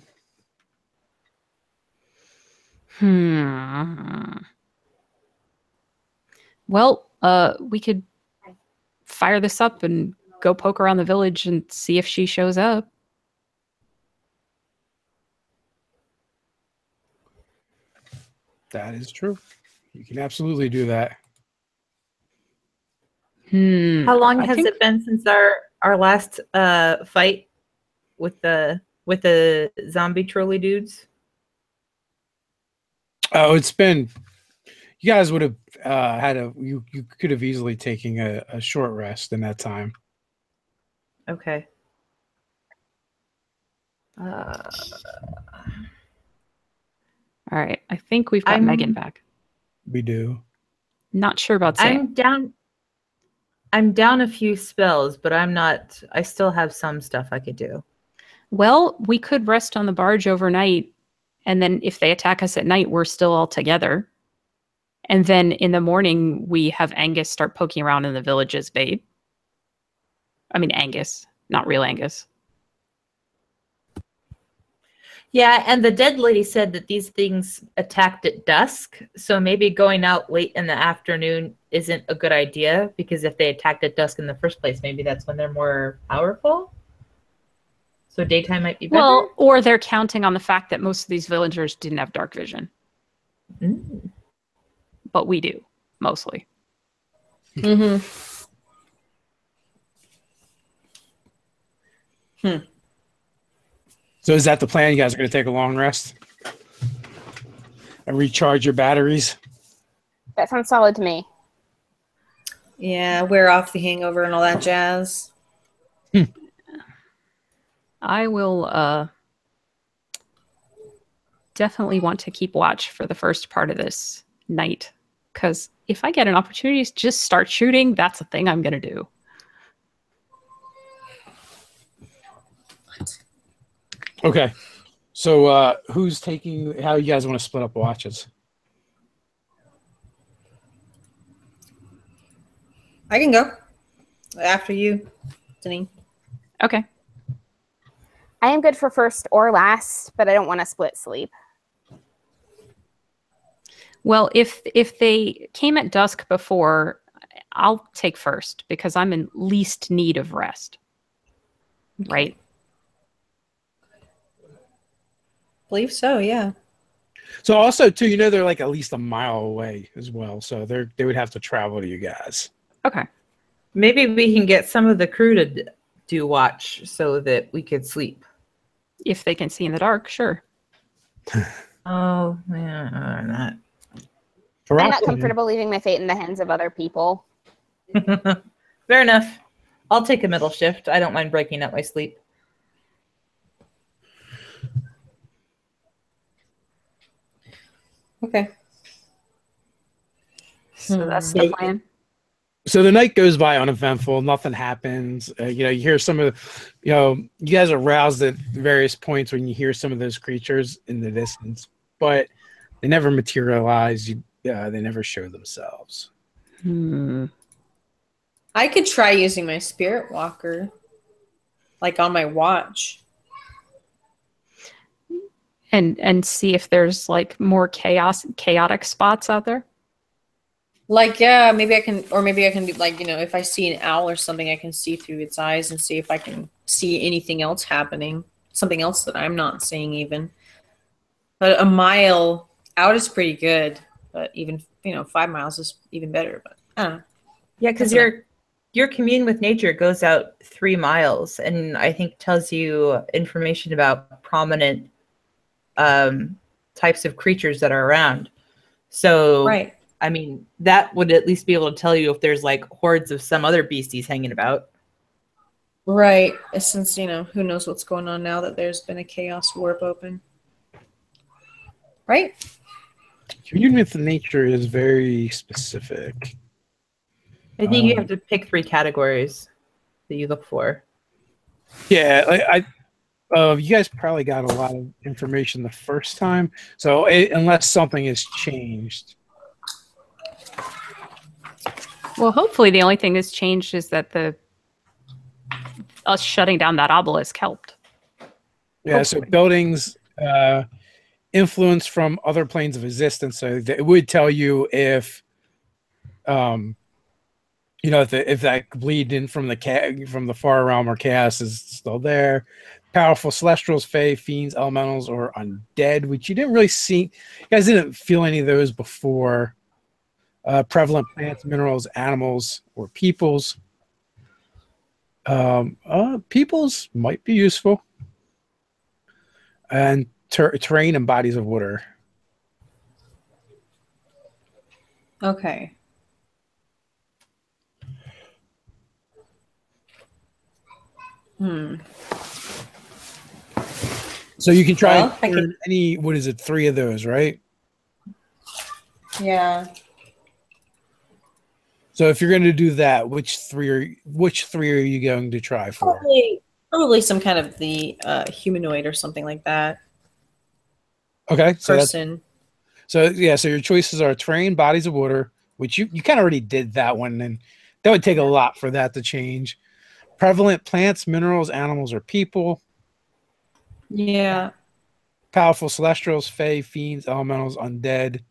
Well, we could fire this up and go poke around the village and see if she shows up. That is true. You can absolutely do that. How long has it been since our last fight with the zombie trolley dudes? Oh, it's been. You guys would have you could have easily taken a short rest in that time. Okay. All right. I think we've got Megan back. We do. Not sure about Sam. I'm down a few spells, but I'm not. I still have some stuff I could do. Well, we could rest on the barge overnight, and then if they attack us at night, we're still all together. And then in the morning, we have Angus start poking around in the village as bait. I mean, Angus, not real Angus. Yeah, and the dead lady said that these things attacked at dusk, so maybe going out late in the afternoon isn't a good idea, because if they attacked at dusk in the first place, maybe that's when they're more powerful. So daytime might be better. Well, or they're counting on the fact that most of these villagers didn't have dark vision. Mm. But we do, mostly. Mm-hmm. So is that the plan? You guys are going to take a long rest and recharge your batteries? That sounds solid to me. Yeah, wear off the hangover and all that jazz. I will definitely want to keep watch for the first part of this night. Because if I get an opportunity to just start shooting, that's a thing I'm going to do. Okay. So who's taking, how you guys want to split up watches? I can go after you, Denise. Okay. I am good for first or last, but I don't want to split sleep. Well, if they came at dusk before, I'll take first because I'm in least need of rest. Right? Believe so, yeah. So also, too, you know, they're like at least a mile away as well. So they would have to travel to you guys. Okay. Maybe we can get some of the crew to do watch so that we could sleep. If they can see in the dark, sure. Oh, yeah, not. I'm not comfortable leaving my fate in the hands of other people. Fair enough. I'll take a middle shift. I don't mind breaking up my sleep. Okay. So that's the plan. So the night goes by uneventful. Nothing happens. You know, you hear some of, you guys are roused at various points when you hear some of those creatures in the distance, but they never materialize. They never show themselves. I could try using my spirit walker, like on my watch. And see if there's like more chaotic spots out there. Like, yeah, maybe I can do like, if I see an owl or something, I can see through its eyes and see if I can see anything else happening, something else that I'm not seeing even. But a mile out is pretty good, but even 5 miles is even better. But I don't know. Yeah, because your commune with nature goes out 3 miles, and I think tells you information about prominent types of creatures that are around. So, right. I mean, that would at least be able to tell you if there's like hordes of some other beasties hanging about. Right. Since, who knows what's going on now that there's been a chaos warp open. Right? Communion with nature is very specific. I think you have to pick 3 categories that you look for. Yeah, you guys probably got a lot of information the first time, so unless something has changed. Well, hopefully the only thing that's changed is that us shutting down that obelisk helped. Yeah, Hopefully. So buildings influence from other planes of existence. So it would tell you if if that bleed in from the far realm or chaos is still there. Powerful celestials, fae, fiends, elementals, or undead, which you didn't really see. You guys didn't feel any of those before. Prevalent plants, minerals, animals, or peoples. Peoples might be useful. And terrain and bodies of water. Okay. So you can try Well, any, 3 of those, right? Yeah. So if you're going to do that, which three are you going to try for? Probably some kind of the humanoid or something like that. Okay, so person. So your choices are terrain, bodies of water, which you kind of already did that one, and that would take a lot for that to change. Prevalent plants, minerals, animals, or people. Yeah. Powerful celestials, fae, fiends, elementals, undead.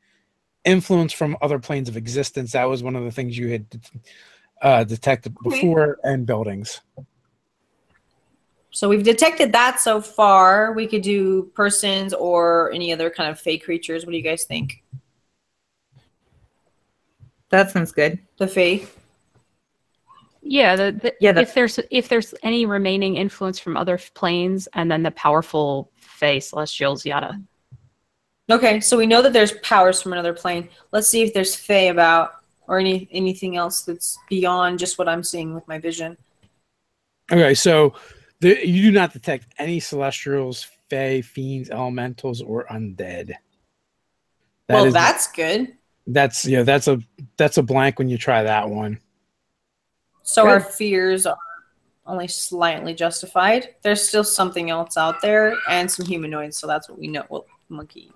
Influence from other planes of existence. That was one of the things you had detected before, and buildings. So we've detected that so far. We could do persons or any other kind of fey creatures. What do you guys think? That sounds good. The fey? Yeah, Yeah, if there's any remaining influence from other planes, and then the powerful Fae Celestials, yada. Okay, so we know that there's powers from another plane. Let's see if there's fey about or anything else that's beyond just what I'm seeing with my vision. Okay, so you do not detect any celestials, fae, fiends, elementals, or undead. Well, that's good. That's that's a blank when you try that one. So Good. our fears are only slightly justified. There's still something else out there and some humanoids, so that's what we know. Well, monkey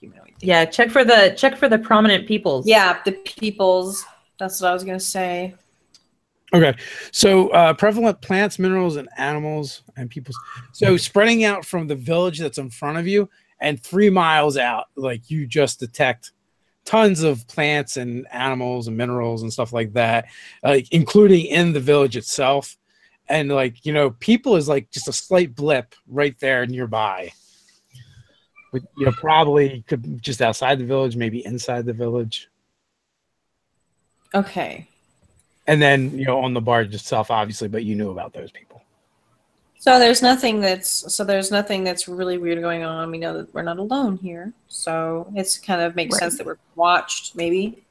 humanoid. Yeah, check for the prominent peoples. Yeah, the peoples. That's what I was gonna say. Okay, so prevalent plants, minerals, and animals and peoples. So spreading out from the village that's in front of you and 3 miles out, like you just detect tons of plants and animals and minerals and stuff like that, like including in the village itself. And like, you know, people is like just a slight blip right there nearby. But you know, probably could just outside the village, maybe inside the village. Okay. And then, you know, on the barge itself, obviously, but you knew about those people. So there's nothing that's really weird going on. We know that we're not alone here. So it's kind of makes sense that we're watched, maybe.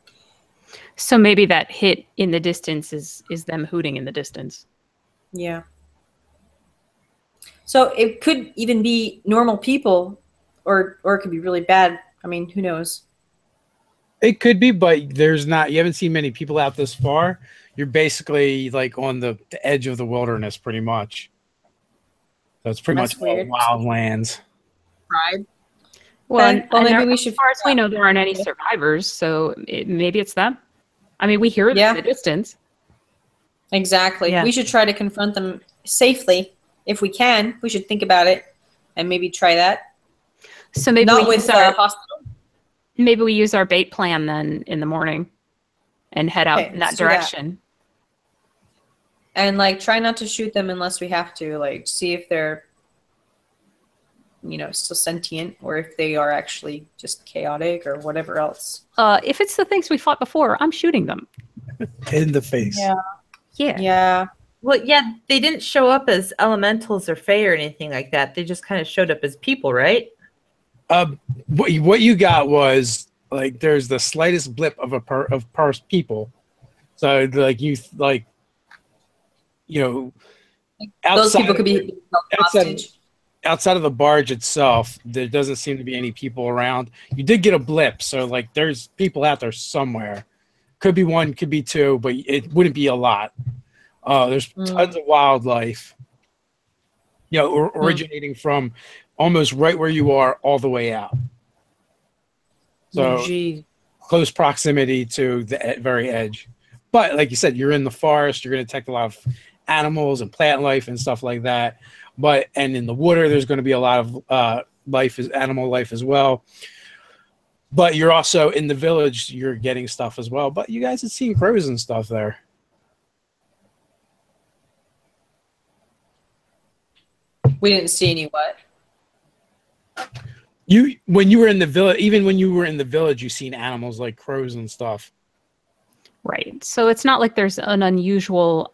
So maybe that hit in the distance is them hooting in the distance. Yeah. So it could even be normal people or it could be really bad. I mean, who knows? It could be, but you haven't seen many people out this far. You're basically like on the edge of the wilderness pretty much. So it's pretty That's much all weird. wild lands. Tribe. Well, Okay, well, maybe we should. as far as we know, there aren't any survivors, so maybe it's them. I mean, we hear them in the distance. Exactly. Yeah. We should try to confront them safely if we can. We should think about it and maybe try that. So maybe Not we with use our hospital. maybe we use our bait plan then in the morning and head out Okay, in let's that do that. direction. And like try not to shoot them unless we have to. Like see if they're, you know, still sentient or if they are actually just chaotic or whatever else. If it's the things we fought before, I'm shooting them. In the face. Yeah. Yeah. Yeah. Well, yeah, they didn't show up as elementals or fae or anything like that. They just kind of showed up as people, right? What you got was like there's the slightest blip of people. So like you know, Those people could be held hostage. outside of the barge itself, there doesn't seem to be any people around. You did get a blip, so like there's people out there somewhere. Could be one, could be two, but it wouldn't be a lot. There's tons of wildlife, you know, originating from almost right where you are all the way out. So close proximity to the very edge. But like you said, you're in the forest, you're going to detect a lot of animals and plant life and stuff like that. And in the water, there's going to be a lot of animal life as well. But you're also in the village, you're getting stuff as well. But you guys have seen crows and stuff there. We didn't see any what? When you were in the village, even when you were in the village, you've seen animals like crows and stuff. Right. So it's not like there's an unusually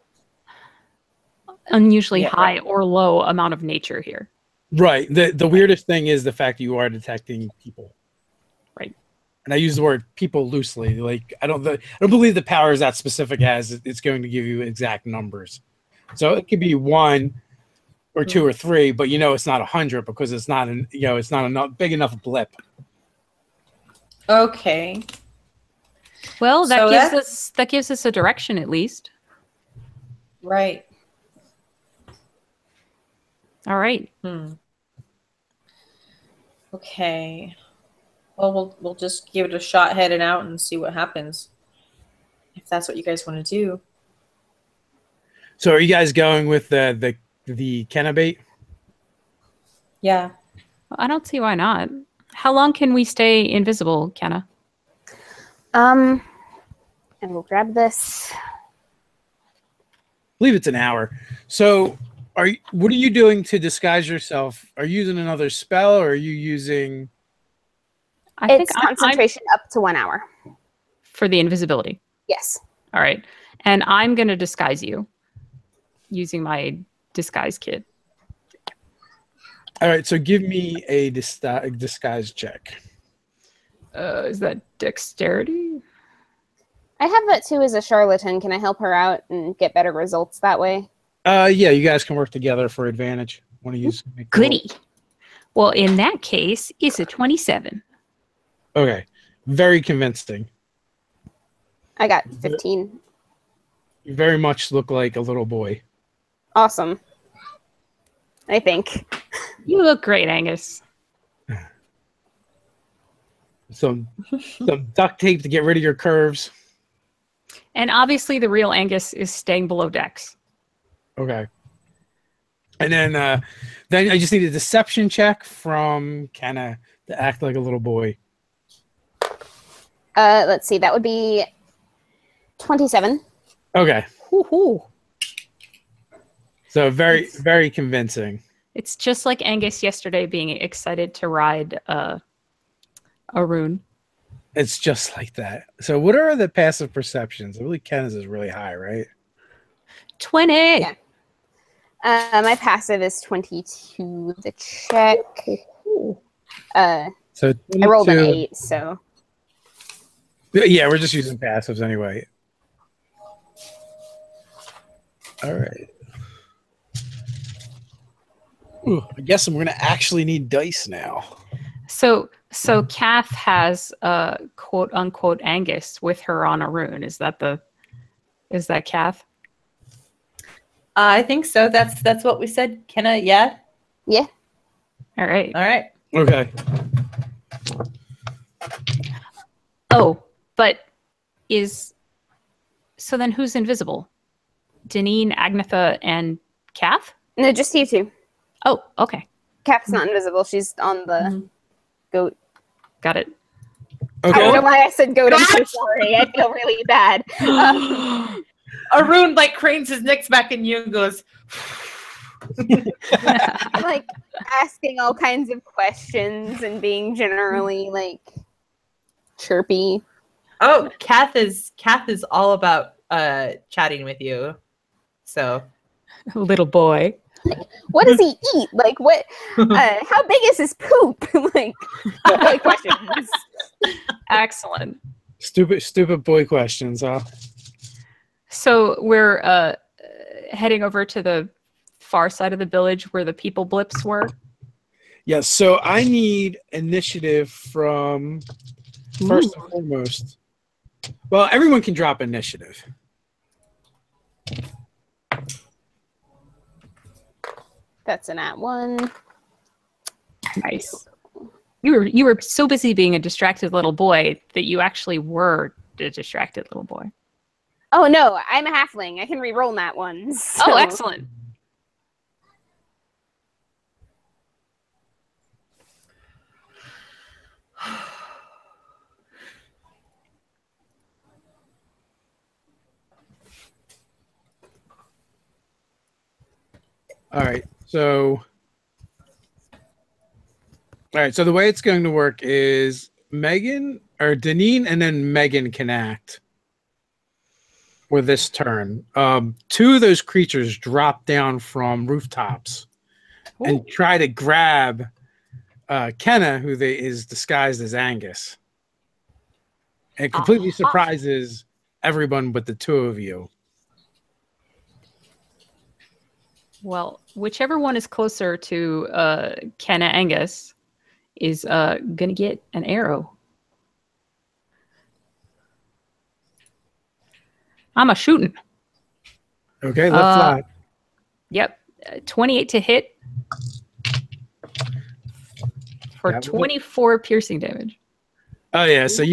high or low amount of nature here. Right. The weirdest thing is the fact that you are detecting people. Right. And I use the word people loosely. Like I don't believe the power is that specific as it's going to give you exact numbers. So it could be 1 or 2 or 3, but you know it's not 100 because it's not enough big enough blip. Okay. Well, So that gives us a direction at least. Right. All right. Okay. Well, we'll just give it a shot heading out and see what happens. If that's what you guys want to do. So are you guys going with the Kenabate? Yeah. I don't see why not. How long can we stay invisible, Kenna? And we'll grab this. I believe it's an hour. So What are you doing to disguise yourself? Are you using another spell, or are you using? It's concentration up to 1 hour. For the invisibility. Yes. All right. And I'm going to disguise you using my disguise kit. All right, so give me a disguise check. Is that dexterity? I have that too as a charlatan. Can I help her out and get better results that way? Yeah, you guys can work together for advantage. Want to use goody? Well, in that case, it's a 27. Okay, very convincing. I got 15. You very much look like a little boy. Awesome. I think. You look great, Angus. Some duct tape to get rid of your curves. And obviously the real Angus is staying below decks. Okay. And then I just need a deception check from Kenna to act like a little boy. Let's see. That would be 27. Okay. Woo-hoo. So very, very convincing. It's just like Angus yesterday being excited to ride a rune. It's just like that. So what are the passive perceptions? I believe Kenna's is really high, right? 20. Yeah. My passive is 22. The check. So I rolled an 8, so. Yeah, we're just using passives anyway. All right. Ooh, I guess I'm going to actually need dice now. So Kath has quote unquote Angus with her on a rune. Is that Kath? I think so. That's what we said. Kenna, yeah? Yeah. All right. All right. Okay. Oh, but so then who's invisible? Deneen, Agnetha, and Kath? No, just you two. Oh, okay. Kath's not invisible. She's on the goat. Got it. Okay. I don't know why I said goat. I'm so sorry. I feel really bad. Arun like cranes his neck back in you and goes, like asking all kinds of questions and being generally like chirpy. oh, Kath is all about chatting with you. So Little boy. What does he eat? Like what? How big is his poop? like questions. Excellent. Stupid boy questions, huh? So we're heading over to the far side of the village where the people blips were. Yes, so I need initiative from first and foremost. Well, everyone can drop initiative. That's an @1. Nice. You were so busy being a distracted little boy that you actually were a distracted little boy. Oh no, I'm a halfling. I can re-roll @1s. So. Oh, excellent. All right. So the way it's going to work is Megan or Deneen and then Megan can act for this turn. 2 of those creatures drop down from rooftops and try to grab Kenna, who is disguised as Angus. And completely surprises everyone but the 2 of you. Well, whichever one is closer to Kenna Angus is gonna get an arrow. I'm a shooting. Okay, left flat. Yep, 28 to hit for 24 piercing damage. Oh yeah, so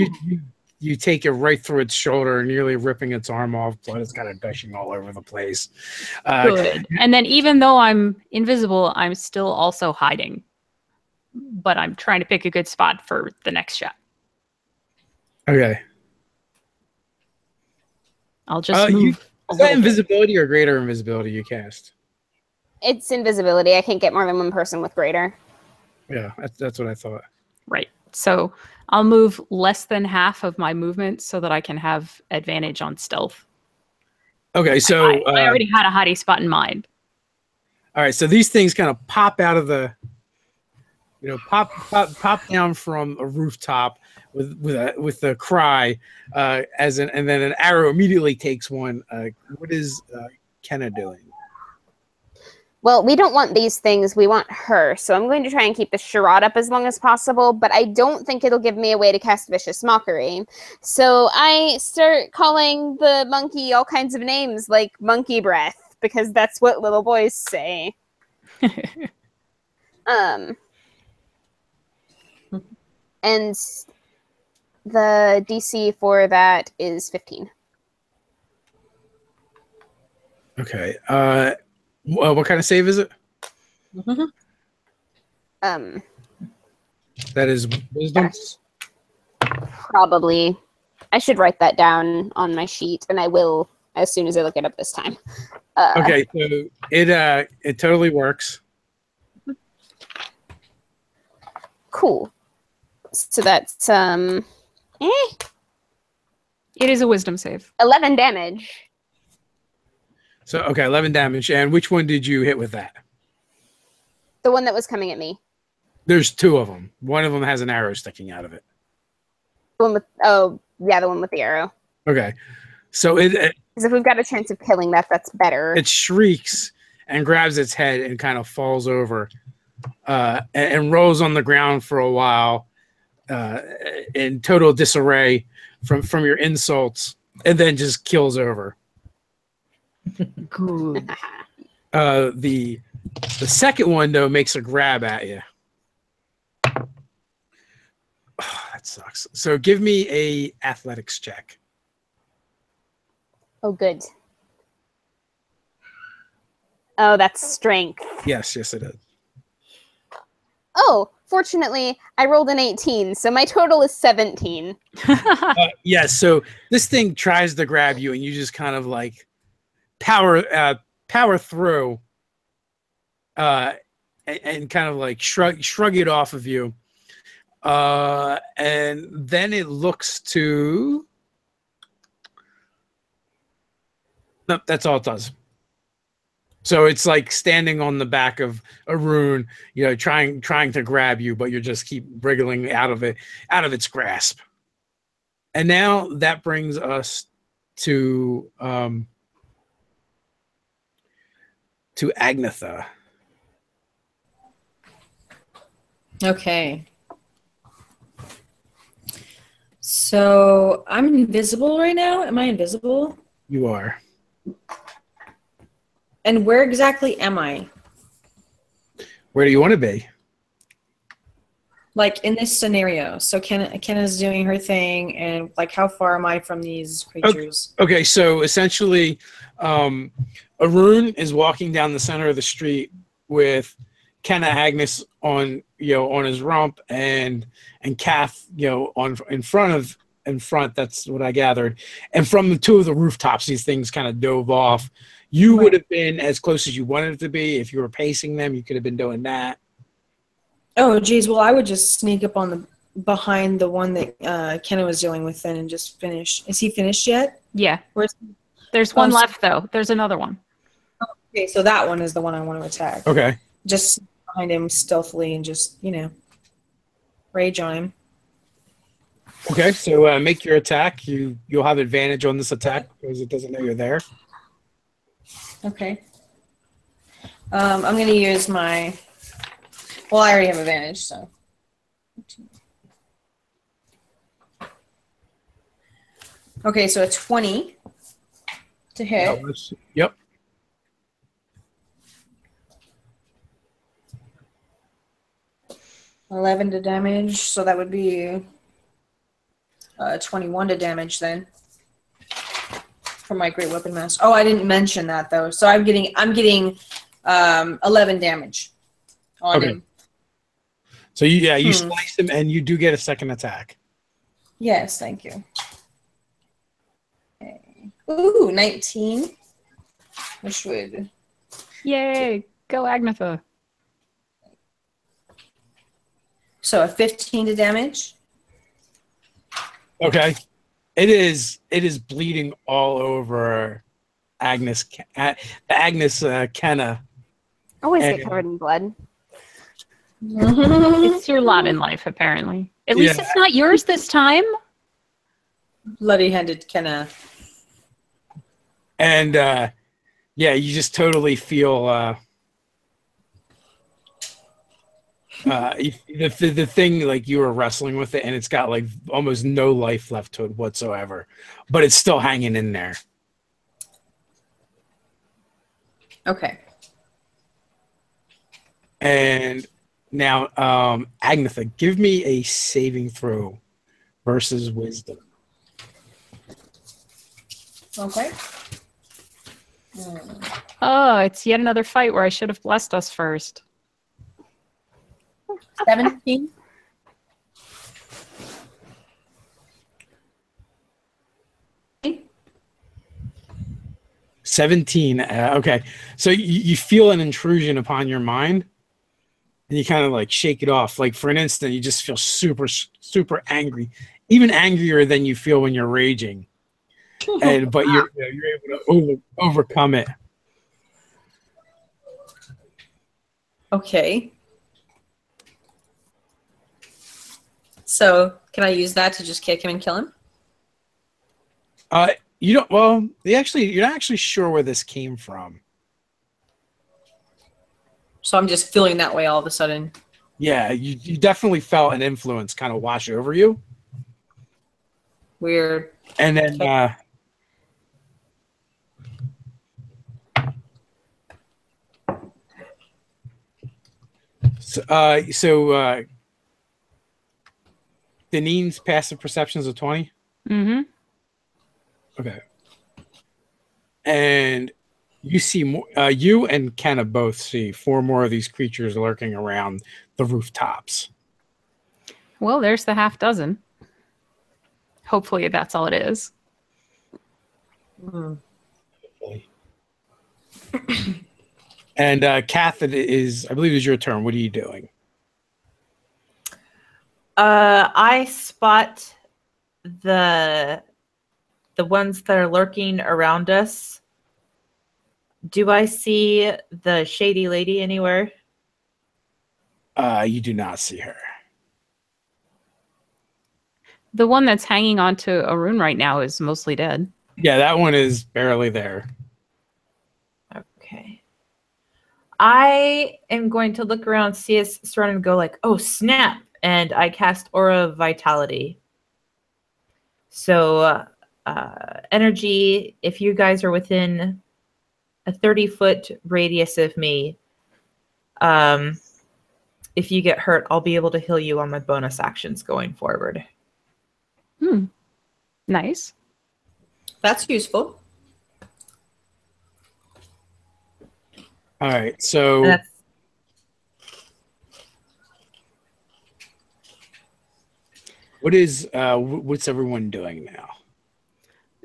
you take it right through its shoulder, nearly ripping its arm off. Blood is kind of gushing all over the place. Good. And then even though I'm invisible, I'm still also hiding. But I'm trying to pick a good spot for the next shot. Okay. I'll just move. Is that invisibility or greater invisibility you cast? It's invisibility. I can't get more than one person with greater. Yeah, that's what I thought. Right. So I'll move less than half of my movement so that I can have advantage on stealth. Okay, so I already had a hiding spot in mind. all right, so these things kind of pop out of the, pop down from a rooftop with a cry, and then an arrow immediately takes one. What is Kenna doing? Well, we don't want these things. We want her. So I'm going to try and keep the charade up as long as possible, but I don't think it'll give me a way to cast Vicious Mockery. So I start calling the monkey all kinds of names, like monkey breath, because that's what little boys say. And the DC for that is 15. Okay. What kind of save is it? Um, That is wisdom. Probably. I should write that down on my sheet, and I will as soon as I look it up this time. Okay, so it totally works. Cool. So that's It is a wisdom save. 11 damage. So okay, 11 damage. And which one did you hit with that? The one that was coming at me. There's two of them. One of them has an arrow sticking out of it. The one with the one with the arrow. Okay, so it Because if we've got a chance of killing that, that's better. it shrieks and grabs its head and kind of falls over, and rolls on the ground for a while, in total disarray from your insults, and then just kills over. Good. The second one though makes a grab at you. Oh, that sucks. So give me a athletics check. Oh, good. Oh, that's strength. Yes, it is. Oh, fortunately, I rolled an 18, so my total is 17. Yes. So this thing tries to grab you, and you just kind of like power through, and kind of like shrug it off of you, and then it looks to. Nope, that's all it does. So it's like standing on the back of a rune, trying to grab you, but you just keep wriggling out of its grasp. And now that brings us to Agnetha. Okay. So I'm invisible right now. Am I invisible? You are. And where exactly am I? Where do you want to be? Like in this scenario. So Kenna's doing her thing, and like how far am I from these creatures? Okay, so essentially, Arun is walking down the center of the street with Kenna Agnes on his rump, and Kath in front. That's what I gathered. And from the two of the rooftops, these things kind of dove off. You would have been as close as you wanted to be. If you were pacing them, you could have been doing that. Oh, geez. Well, I would just sneak up on behind the one that Kenna was dealing with then and just finish. Is he finished yet? Yeah. There's one left, though. There's another one. Okay, so that one is the one I want to attack. Okay. Just behind him stealthily and just, rage on him. Okay, so make your attack. You'll have advantage on this attack because it doesn't know you're there. Okay. I'm going to use my... Well, I already have advantage, so... Okay, so a 20 to hit. Yep. $11 to damage, so that would be 21 to damage then. For my great weapon master. Oh, I didn't mention that though. So I'm getting 11 damage on him. So you slice him and you do get a second attack. Yes, thank you. Okay. Ooh, 19. Which would... Yay. Go, Agnetha. So a 15 to damage. Okay. It is bleeding all over Agnes Kenna. Always And- get covered in blood. It's your lot in life, apparently. At least Yeah. it's not yours this time. Bloody-handed Kenna. And yeah, you just totally feel the thing, like you were wrestling with it, and it's got like almost no life left to it whatsoever, but it's still hanging in there. Okay. And now, Agnetha, give me a saving throw versus wisdom. Okay. Oh, it's yet another fight where I should have blessed us first. 17. Okay, so you feel an intrusion upon your mind, and you kind of like shake it off. Like for an instant, you just feel super angry, even angrier than you feel when you're raging. But you're able to overcome it. Okay. So can I use that to just kick him and kill him? You don't. Well, you're not actually sure where this came from. So I'm just feeling that way all of a sudden. Yeah, you definitely felt an influence kind of wash over you, Weird. and then so Denine's passive perception is a 20. Mm-hmm. Okay. And you see more. You and Kenna both see 4 more of these creatures lurking around the rooftops. Well, there's the half dozen. Hopefully that's all it is. And Kath, I believe it is your turn. What are you doing? I spot the ones that are lurking around us. Do I see the shady lady anywhere? You do not see her. The one that's hanging onto Arun right now is mostly dead. Yeah, that one is barely there. Okay. I am going to look around, see us surrounded, and go like, oh, snap. And I cast Aura of Vitality. So energy, if you guys are within a 30-foot radius of me, if you get hurt, I'll be able to heal you on my bonus actions going forward. Nice. That's useful. All right, so That's what's everyone doing now?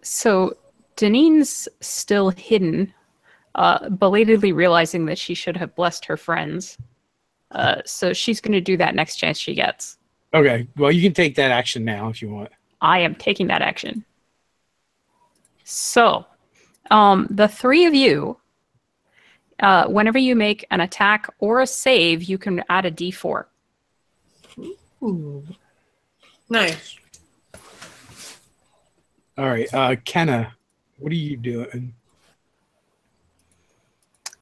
So Denine's still hidden, belatedly realizing that she should have blessed her friends. So she's going to do that next chance she gets. Okay, well, you can take that action now if you want. I am taking that action. So, the 3 of you, whenever you make an attack or a save, you can add a d4. Ooh. Nice. All right, Kenna, what are you doing?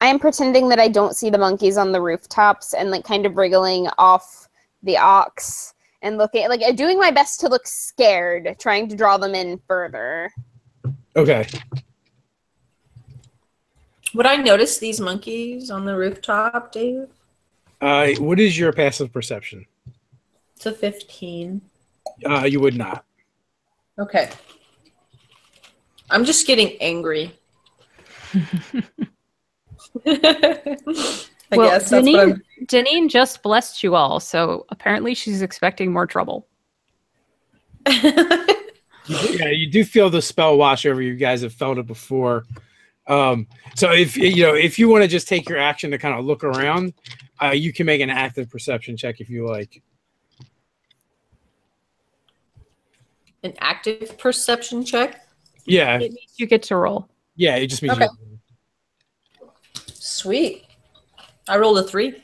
I am pretending that I don't see the monkeys on the rooftops and like kind of wriggling off the ox and looking like doing my best to look scared, trying to draw them in further. Okay. Would I notice these monkeys on the rooftop, Dave? What is your passive perception? It's a 15. You would not. Okay. I'm just getting angry. I guess that's what I'm... Deneen just blessed you all, so apparently she's expecting more trouble. Yeah, you do feel the spell wash over you. You guys have felt it before. So if you want to just take your action to kind of look around, you can make an active perception check if you like. An active perception check? Yeah. It means you get to roll. Yeah, it just means Okay. Sweet. I rolled a 3.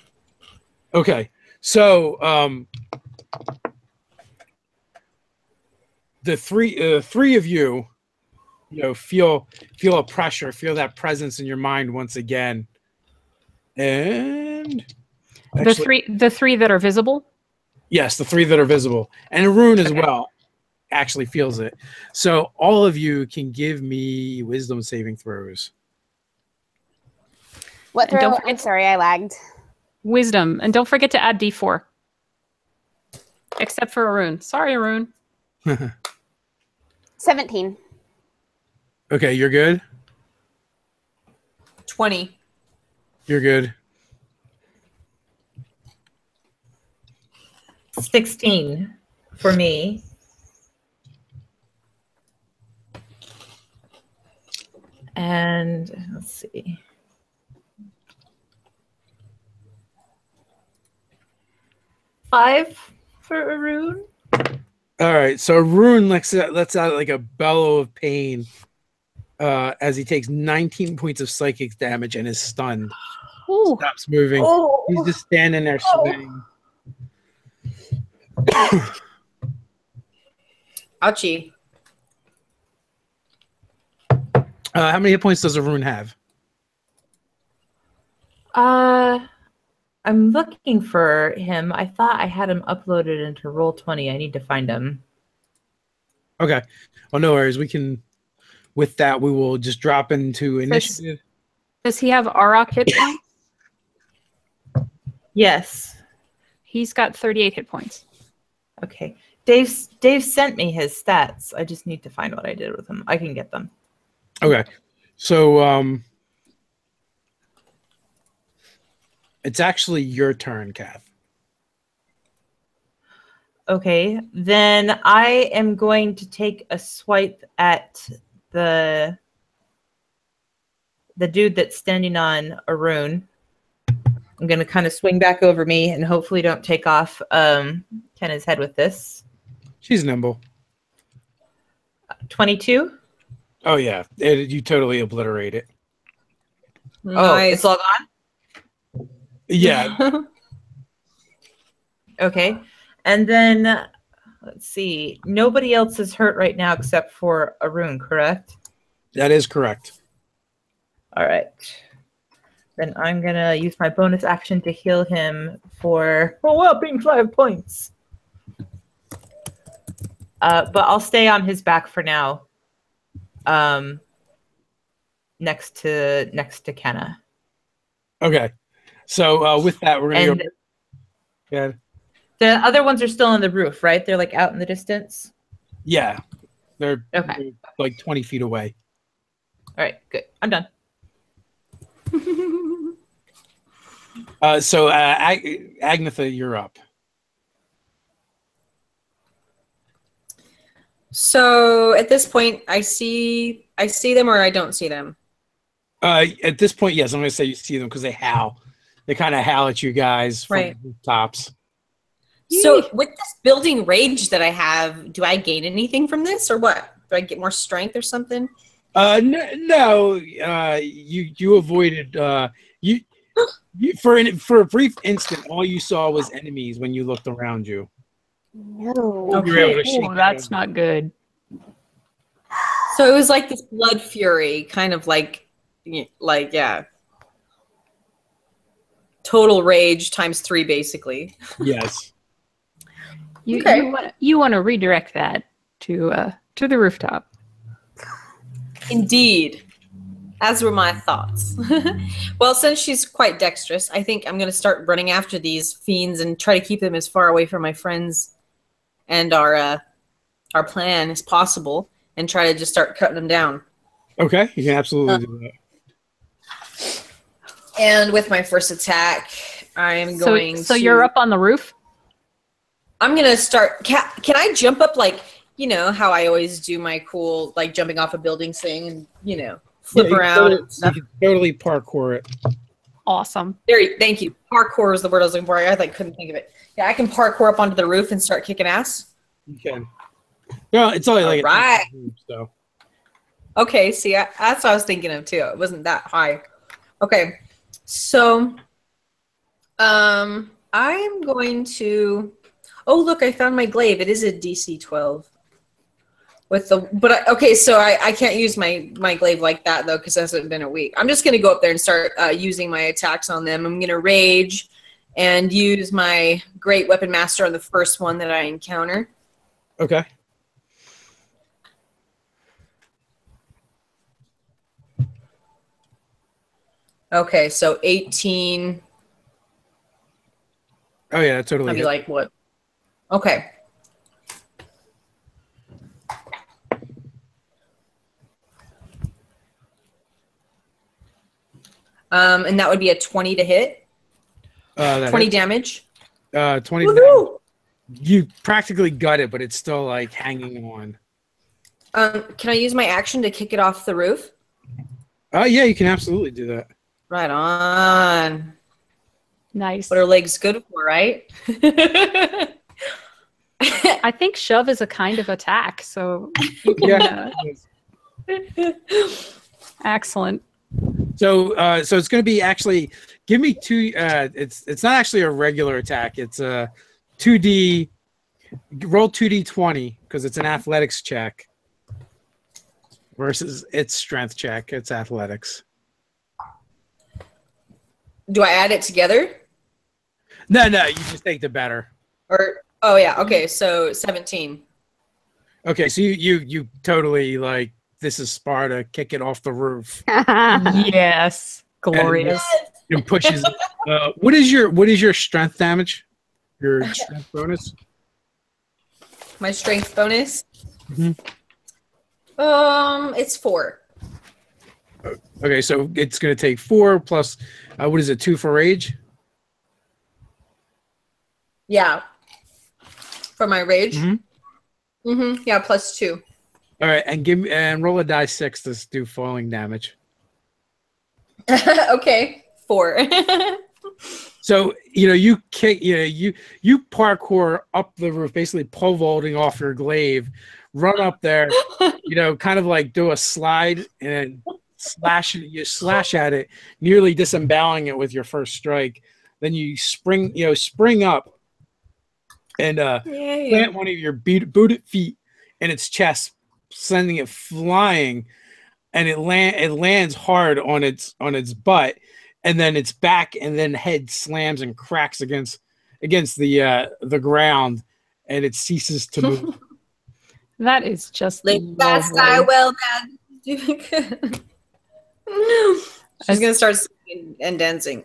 Okay. So the three of you, feel a pressure, feel that presence in your mind once again. And actually, The three that are visible. yes, the 3 that are visible. And Arun as well actually feels it. So all of you can give me wisdom saving throws. What And don't throw? forget- I'm sorry, I lagged. Wisdom. And don't forget to add D4. Except for Arun. Sorry, Arun. 17. Okay, you're good? 20. You're good. 16 for me. And let's see. 5 for Arun. All right, so Arun lets out like a bellow of pain as he takes 19 points of psychic damage and is stunned. Ooh. Stops moving. Oh. He's just standing there swaying. Ouchie. How many hit points does Arun have? I'm looking for him. I thought I had him uploaded into Roll20. I need to find him. Okay. Well, no worries. We can. With that, we will just drop into initiative. Does he have Auroch hit points? Yes. He's got 38 hit points. Okay. Dave sent me his stats. I just need to find what I did with them. I can get them. Okay. So it's actually your turn, Kath. Okay. Then I am going to take a swipe at the dude that's standing on Arun. I'm going to kind of swing back over me and hopefully don't take off Kenna's head with this. She's nimble. 22. Oh yeah, you totally obliterate it. Oh, it's all gone? Yeah. Okay. And then, let's see. Nobody else is hurt right now except for Arun, correct? That is correct. All right. Then I'm going to use my bonus action to heal him for a whopping 5 points. But I'll stay on his back for now. Next to Kenna. Okay. So with that, we're gonna And go. Yeah. the other ones are still on the roof, right? They're like out in the distance. Yeah. They're Okay. like 20 feet away. All right, good. I'm done. So Agnetha, you're up. So at this point, I see them or I don't see them. At this point, yes, I'm gonna say you see them because they howl. They kind of howl at you guys from Right. the rooftops. So with this building rage that I have, do I gain anything from this or what? Do I get more strength or something? No. You avoided. You for a brief instant, all you saw was enemies when you looked around you. No. You were able to shake Oh, that's not good. So it was like this blood fury, kind of like yeah. Total rage times 3, basically. Yes. You want to redirect that to the rooftop. Indeed. As were my thoughts. Well, since she's quite dexterous, I think I'm going to start running after these fiends and try to keep them as far away from my friends and our plan as possible and try to just start cutting them down. Okay, you can absolutely do that. And with my first attack, I'm going So you're up on the roof? I'm going to start... Can I jump up like, how I always do my cool, like, jumping off a building thing and, flip you can around. totally- And stuff. You can totally parkour it. Awesome. Thank you. Parkour is the word I was looking for. I couldn't think of it. Yeah, I can parkour up onto the roof and start kicking ass. You can. No, it's only like Alright. a roof, so. Okay, see, that's what I was thinking of too. It wasn't that high. Okay, so I'm going to. Oh, look, I found my glaive. It is a DC 12. Okay, so I can't use my glaive like that though because it hasn't been a week. I'm just gonna go up there and start using my attacks on them. I'm gonna rage and use my great weapon master on the first one that I encounter. Okay. Okay, so 18. Oh yeah, totally. I'd be hit. like, what? Okay. And that would be a 20 to hit. 20 damage. 20 Woohoo! You practically got it, but it's still like hanging on. Can I use my action to kick it off the roof? Yeah, you can absolutely do that. Right on. Nice. What are legs good for, right? I think shove is a kind of attack, so you can, excellent. So it's going to be actually. Give me two. It's not actually a regular attack. It's a 2D. Roll 2d20 because it's an athletics check. Versus its strength check. It's athletics. Do I add it together? No, you just take the better. Or oh yeah, okay, so 17. Okay, so you totally like this is Sparta, kick it off the roof. Yes, glorious. And pushes. What is your strength damage? Your strength bonus? My strength bonus? Mhm. It's 4. Okay, so it's gonna take 4 plus what is it, 2 for rage? Yeah. For my rage? Mhm. Yeah, plus 2. All right, and roll a die 6 to do falling damage. Okay, 4. So you kick, you parkour up the roof, basically pole vaulting off your glaive, run up there, kind of like do a slide and slash at it, nearly disemboweling it with your first strike. Then you spring up and plant one of your booted feet in its chest, sending it flying, and it lands hard on its butt, and then its back and then head slams and cracks against the ground, and it ceases to move. That is just fast, I will. She's gonna start singing and dancing.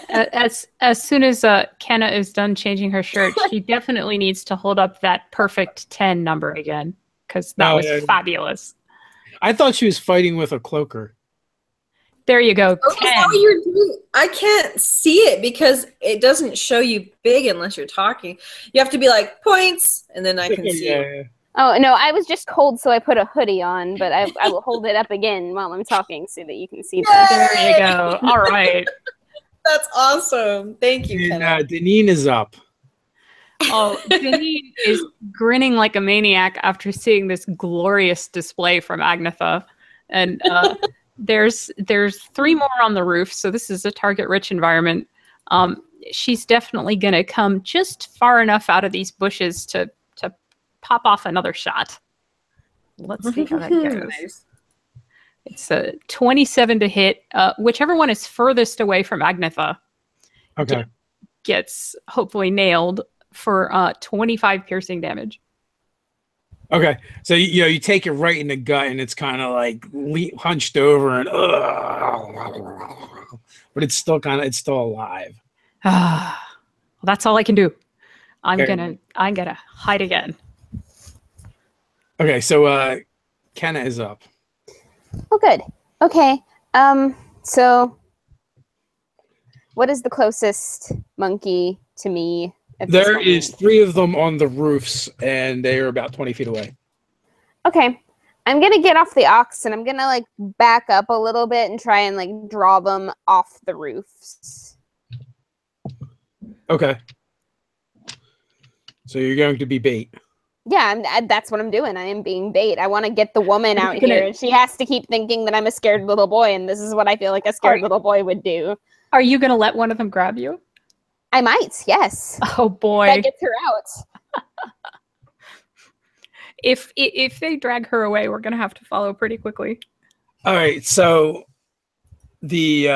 As soon as Kenna is done changing her shirt, she definitely needs to hold up that perfect 10 number again because that was fabulous. I thought she was fighting with a cloaker. There you go. Oh, 10. is that what you're doing? I can't see it because it doesn't show you big unless you're talking. You have to be like points, and then I can see you. Yeah. Oh, no, I was just cold, so I put a hoodie on, but I will hold it up again while I'm talking so that you can see that. There you go. All right. That's awesome. Thank you, And Kenna. Deneen is up. Oh, Deneen is grinning like a maniac after seeing this glorious display from Agnetha. And there's 3 more on the roof, so this is a target-rich environment. She's definitely going to come just far enough out of these bushes to pop off another shot. Let's see how that goes. Nice. It's a 27 to hit. Whichever one is furthest away from Agnetha Okay. gets hopefully nailed for 25 piercing damage. Okay. So you take it right in the gut, and it's kind of like hunched over, and but it's still alive. Well, that's all I can do. I'm Okay. gonna hide again. Okay. So Kenna is up. Oh, good. Okay. So what is the closest monkey to me? At this There moment? is 3 of them on the roofs, and they are about 20 feet away. Okay. I'm gonna get off the ox and I'm gonna like back up a little bit and try and like draw them off the roofs. Okay. So you're going to be bait. Yeah, that's what I'm doing. I am being bait. I want to get the woman out here, and she has to keep thinking that I'm a scared little boy, and this is what I feel like a scared little boy would do. Are you going to let one of them grab you? I might, yes. Oh boy! That gets her out. If they drag her away, we're going to have to follow pretty quickly. All right. So the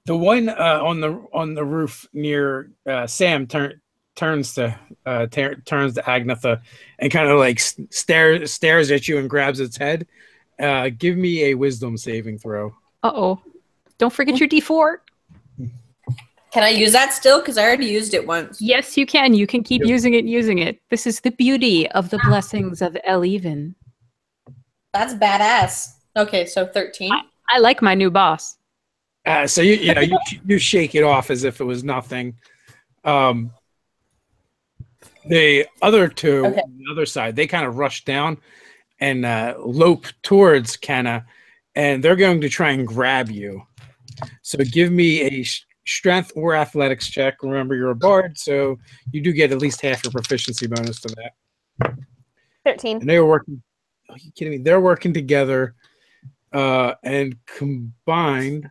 one on the roof near Sam turns to Agnetha and kind of like stares at you and grabs its head. Give me a wisdom saving throw. Uh-oh. Don't forget your D4. Can I use that still? Because I already used it once. Yes, you can. You can keep using it. This is the beauty of the blessings of El-Even. That's badass. Okay, so 13. I like my new boss. So you shake it off as if it was nothing. The other two on the other side, they kind of rush down and lope towards Kenna, and they're going to try and grab you. So give me a strength or athletics check. Remember, you're a bard, so you do get at least half your proficiency bonus to that. 13. And they were working. Are you kidding me? They're working together, and combined,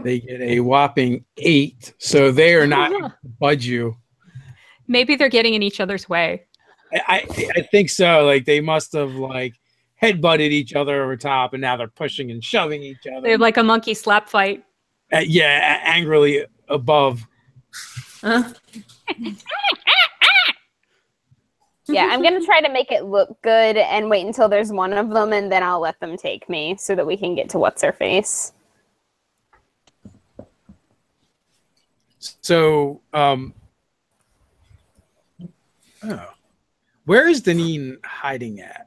they get a whopping 8. So they are not going to budge you. Maybe they're getting in each other's way. I think so. Like they must have like headbutted each other over top, and now they're pushing and shoving each other. They have like a monkey slap fight. Angrily above. Yeah, I'm gonna try to make it look good and wait until there's one of them, and then I'll let them take me so that we can get to what's her face. So, where is Deneen hiding at?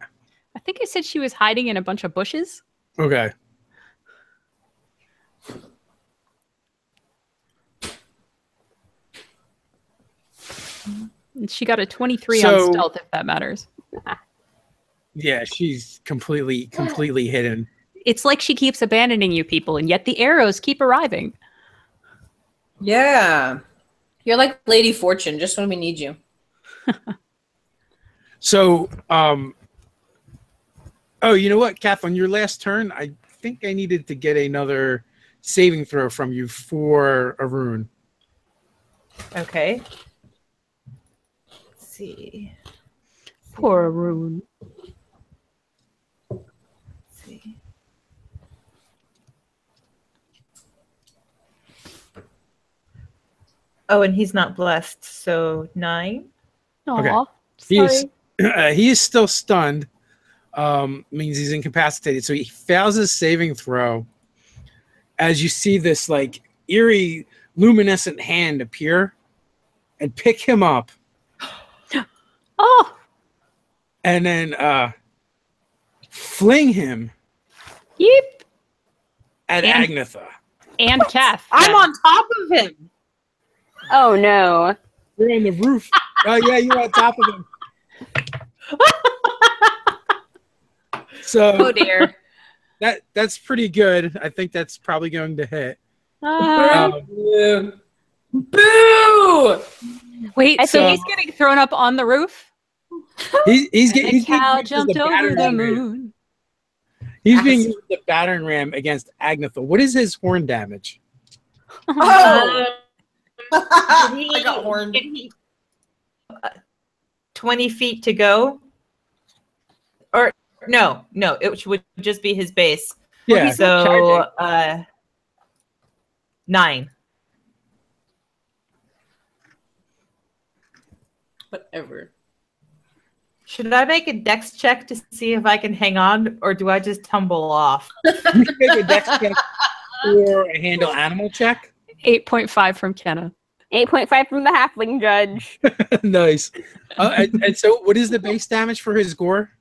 I think I said she was hiding in a bunch of bushes. Okay. She got a 23 on stealth, if that matters. Yeah, she's completely hidden. It's like she keeps abandoning you people, and yet the arrows keep arriving. Yeah. You're like Lady Fortune, just when we need you. So, you know what, Kath, on your last turn, I think I needed to get another saving throw from you for a rune. Okay. Let's see. Poor Arun. Let's see. Oh, and he's not blessed, so 9. Aw, Okay. sorry. He is still stunned. Means he's incapacitated. So he fails his saving throw. As you see this like eerie luminescent hand appear and pick him up. Oh! And then fling him Yep. at Agnetha. And Kath. I'm on top of him. Oh no. You're on the roof. Oh yeah, you're on top of him. So Oh dear. that's pretty good. I think that's probably going to hit. Boo! Boo! Wait, so he's getting thrown up on the roof? He's The getting cow used as jumped a over battering the ram. moon. He's being used as a battering ram against Agnetha. What is his horn damage? Oh! I I got horned. 20 feet to go? Or no, it would just be his base. Yeah. So 9. Whatever. Should I make a dex check to see if I can hang on, or do I just tumble off? You can make a dex check or a handle animal check. 8.5 from Kenna. 8.5 from the halfling judge. Nice. And so, what is the base damage for his gore?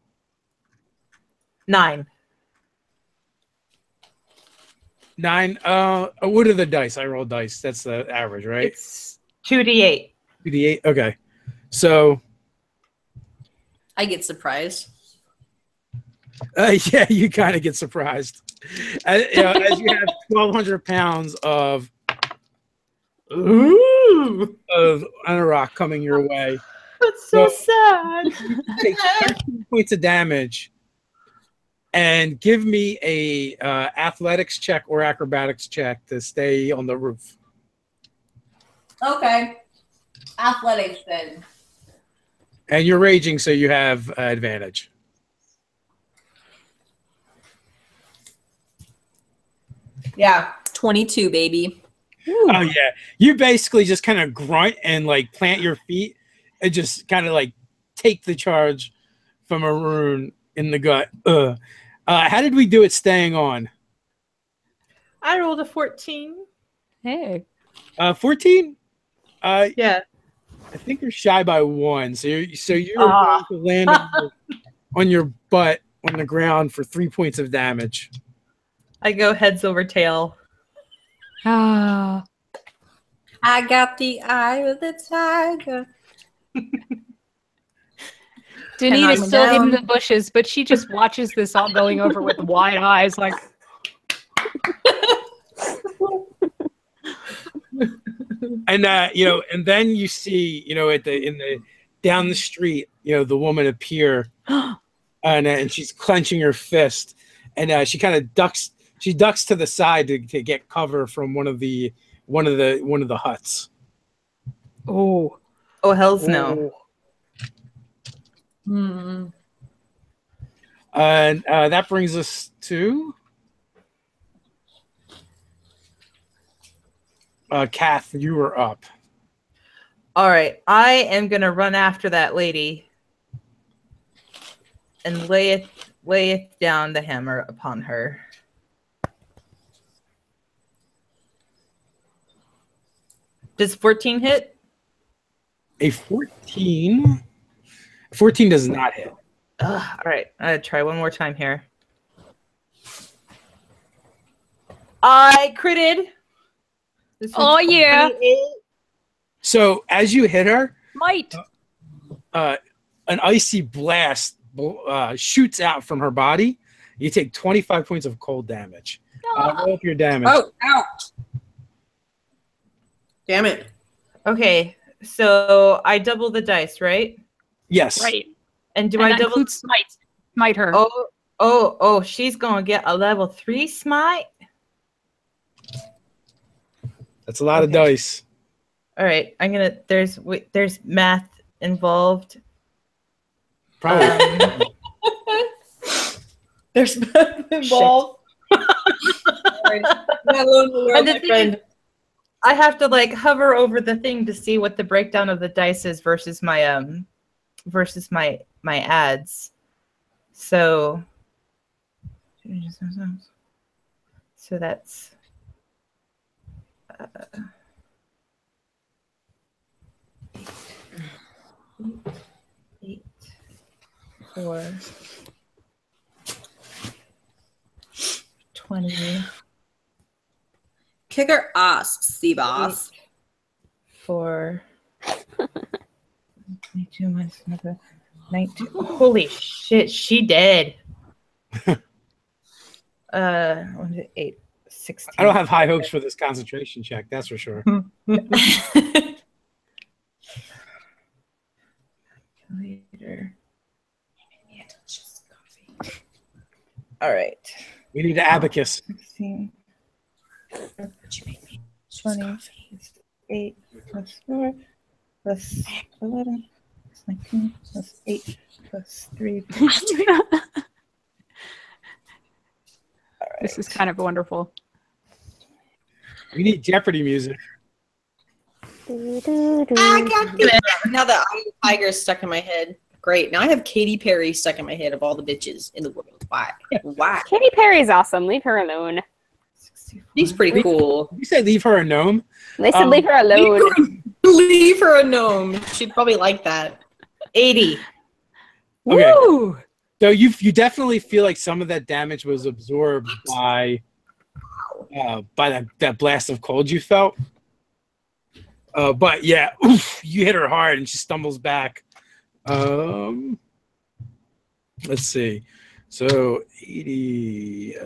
9. 9. What are the dice? I roll dice. That's the average, right? It's 2d8. 2d8. Okay. So I get surprised. Yeah, you kind of get surprised. As you have 1,200 pounds of Anorak coming your way. That's so sad. You take 13 points of damage. And give me a athletics check or acrobatics check to stay on the roof. Okay. Athletics then. And you're raging, so you have advantage. Yeah, 22, baby. Oh yeah, you basically just kind of grunt and like plant your feet and just kind of like take the charge from a rune in the gut. How did we do it staying on? I rolled a 14. Hey. 14? Yeah. I think you're shy by 1. So you're going to land on your butt on the ground for 3 points of damage. I go heads over tail. Ah. I got the eye of the tiger. Deneen is I'm still down. in the bushes, but she just watches this all going over with wide eyes, like. And and then you see, down the street, the woman appear, and she's clenching her fist, and she kind of ducks. She ducks to the side to get cover from one of the huts. Oh. Oh, hells no. And that brings us to Kath. You were up. All right. I am going to run after that lady and lay it down the hammer upon her. Does 14 hit? A 14. 14 does not hit. All right. I'm going to try one more time here. I critted. Oh, yeah. 28. So as you hit her, Might. an icy blast shoots out from her body. You take 25 points of cold damage. Roll up your damage. Oh, ouch. Damn it. Okay. So I double the dice, right? Yes. Right. And do And I that double? includes smite her. Oh, she's going to get a level 3 smite? That's a lot of dice. All right. There's math involved. Probably. There's math involved. Sorry. Not alone in the world, And the my thing friend. is, I have to like hover over the thing to see what the breakdown of the dice is versus my ads. So that's 8, 4, 20. Kick her ass, sea boss. 4, 22 minus another 19. Holy shit, she dead. 8, 16. I don't have high hopes for this concentration check, that's for sure. Later. All right. We need an abacus. 16. 20. 8 plus 4 plus 11 plus 19 plus 8 plus 3. This is kind of wonderful. We need Jeopardy music. Now the eye of the tiger is stuck in my head. Great. Now I have Katy Perry stuck in my head of all the bitches in the world. Why? Why? Katy Perry's awesome. Leave her alone. She's pretty cool. You said leave her a gnome? They said leave her alone. Leave her a gnome. She'd probably like that. 80. Okay. Woo! So you definitely feel like some of that damage was absorbed by that blast of cold you felt. But yeah, you hit her hard and she stumbles back. Let's see. So 80.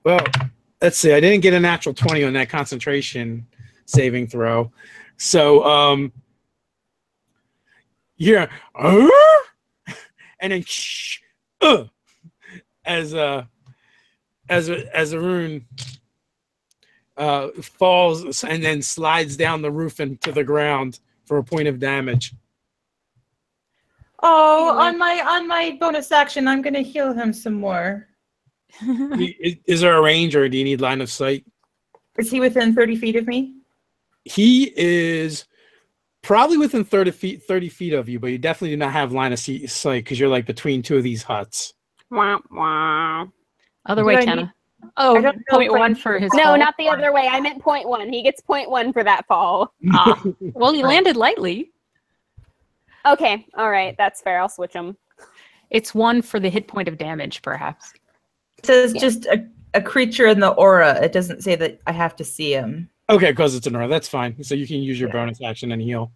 Well, let's see. I didn't get a natural 20 on that concentration saving throw. So yeah, and then as Arun falls and then slides down the roof into the ground for a point of damage. Oh, on my bonus action, I'm gonna heal him some more. Is there a range, or do you need line of sight? Is he within 30 feet of me? He is probably within 30 feet of you, but you definitely do not have line of sight because you're like between two of these huts. Wah, wah. Other way, I Kenna. I Oh, don't know point if I one need for his No, fall. not the other way. I meant 0.1. He gets 0.1 for that fall. Ah. Well, he landed lightly. Okay, all right, that's fair. I'll switch them. It's 1 for the hit point of damage, perhaps. It says just a creature in the aura. It doesn't say that I have to see him. Okay, because it's an aura. That's fine. So you can use your bonus action and heal.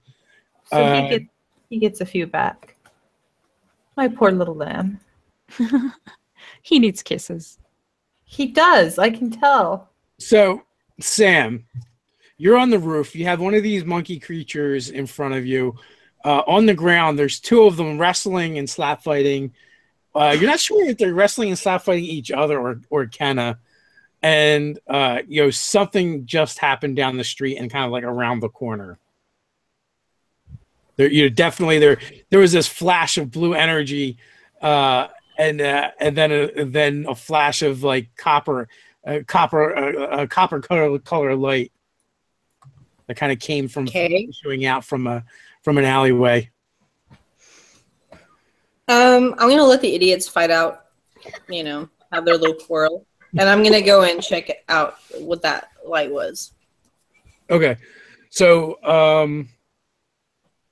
So he gets a few back. My poor little lamb. He needs kisses. He does. I can tell. So, Sam, you're on the roof. You have one of these monkey creatures in front of you. On the ground, there's two of them wrestling and slap fighting. You're not sure if they're wrestling and slap fighting each other or Kenna. And something just happened down the street and kind of like around the corner. There was this flash of blue energy, and then a flash of like copper color light that kind of came from issuing out from an alleyway. I'm gonna let the idiots fight out, have their little quarrel, and I'm gonna go and check it out what that light was. Okay, so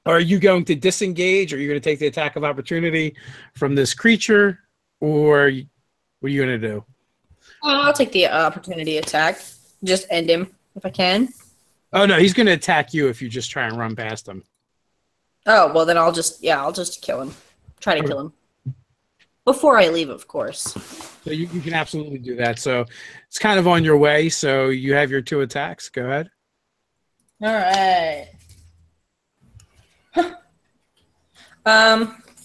are you going to disengage, or are you going to take the attack of opportunity from this creature, or what are you going to do? I'll take the opportunity attack. Just end him if I can. Oh no, he's going to attack you if you just try and run past him. Oh well, then I'll just kill him. Try to kill him before I leave, of course. So you can absolutely do that. So it's kind of on your way. So you have your 2 attacks. Go ahead. All right.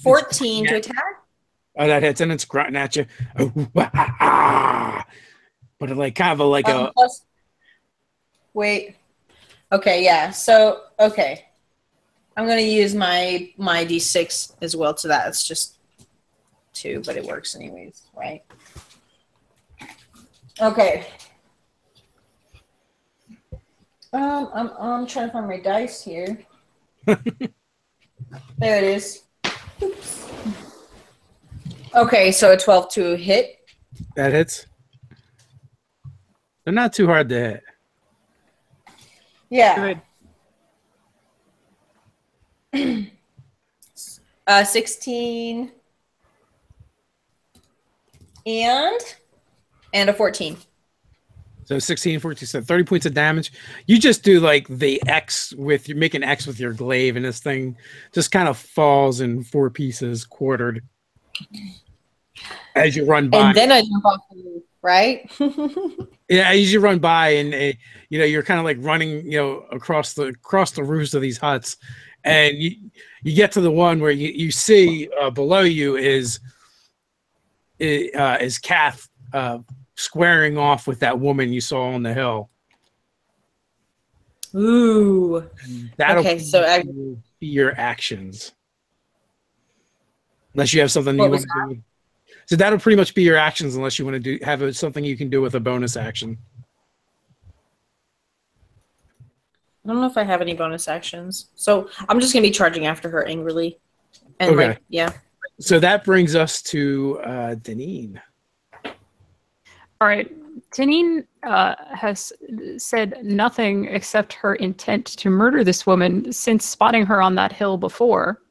14 to attack. Oh, that hits, and it's grunting at you. But like kind of like a. Plus, wait. Okay, yeah. So okay, I'm gonna use my D6 as well to that. It's just 2, but it works anyways, right? Okay. I'm trying to find my dice here. There it is. Oops. Okay, so a 12 to hit. That hits. They're not too hard to hit. Yeah. Good. 16 and a 14. So 16, 14, so 30 points of damage. You just do like the X you make an X with your glaive, and this thing just kind of falls in 4 pieces, quartered, as you run by. And then I jump off the roof, right? Yeah, as you run by, and you're kind of like running, across the roofs of these huts, and you get to the one where you see below you is Kath squaring off with that woman you saw on the hill. Ooh. That'll so be your actions. Unless you have something you want to do. So that'll pretty much be your actions unless you want to have something you can do with a bonus action. I don't know if I have any bonus actions. So I'm just going to be charging after her angrily. And Okay. yeah. So that brings us to Deneen. All right. Deneen has said nothing except her intent to murder this woman since spotting her on that hill before.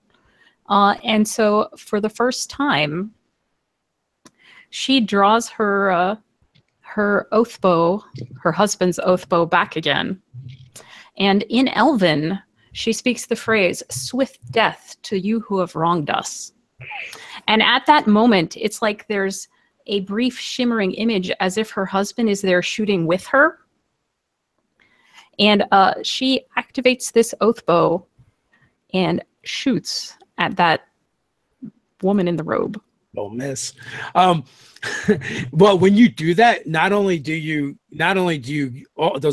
And so for the first time, she draws her oath bow, her husband's oath bow, back again. And in Elven, She speaks the phrase, "Swift death to you who have wronged us." And at that moment, it's like there's a brief shimmering image as if her husband is there shooting with her. And she activates this oath bow and shoots at that woman in the robe. Oh, miss. Well, when you do that, not only does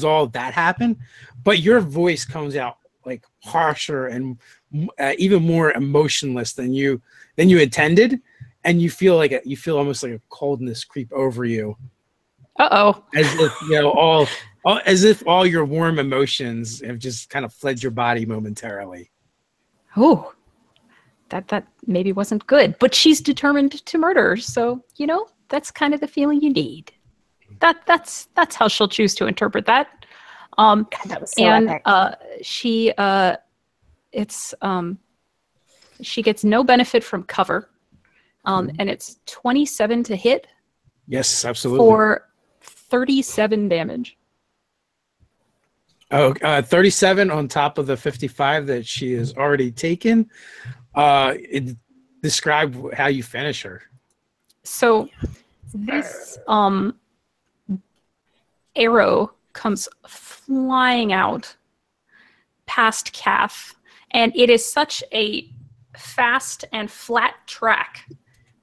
all of that happen, but your voice comes out like harsher and even more emotionless than you intended, and you feel almost like a coldness creep over you. Uh-oh. As if as if all your warm emotions have just kind of fled your body momentarily. Oh, that maybe wasn't good, but she's determined to murder. So, that's kind of the feeling you need. That's how she'll choose to interpret that. God, that was so epic. She gets no benefit from cover. And it's 27 to hit. Yes, absolutely. For 37 damage. Oh, 37 on top of the 55 that she has already taken. Describe how you finish her. So this arrow comes flying out past Calf, and it is such a fast and flat track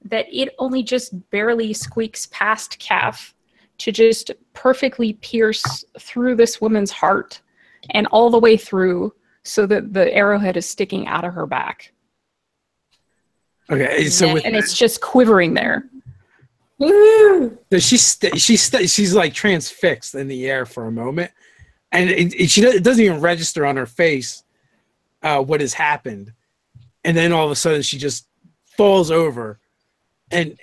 that it only just barely squeaks past Calf to just perfectly pierce through this woman's heart and all the way through, so that the arrowhead is sticking out of her back. Okay, so and it's just quivering there. Woo! So she's like transfixed in the air for a moment, and it doesn't even register on her face what has happened, and then all of a sudden she just falls over, and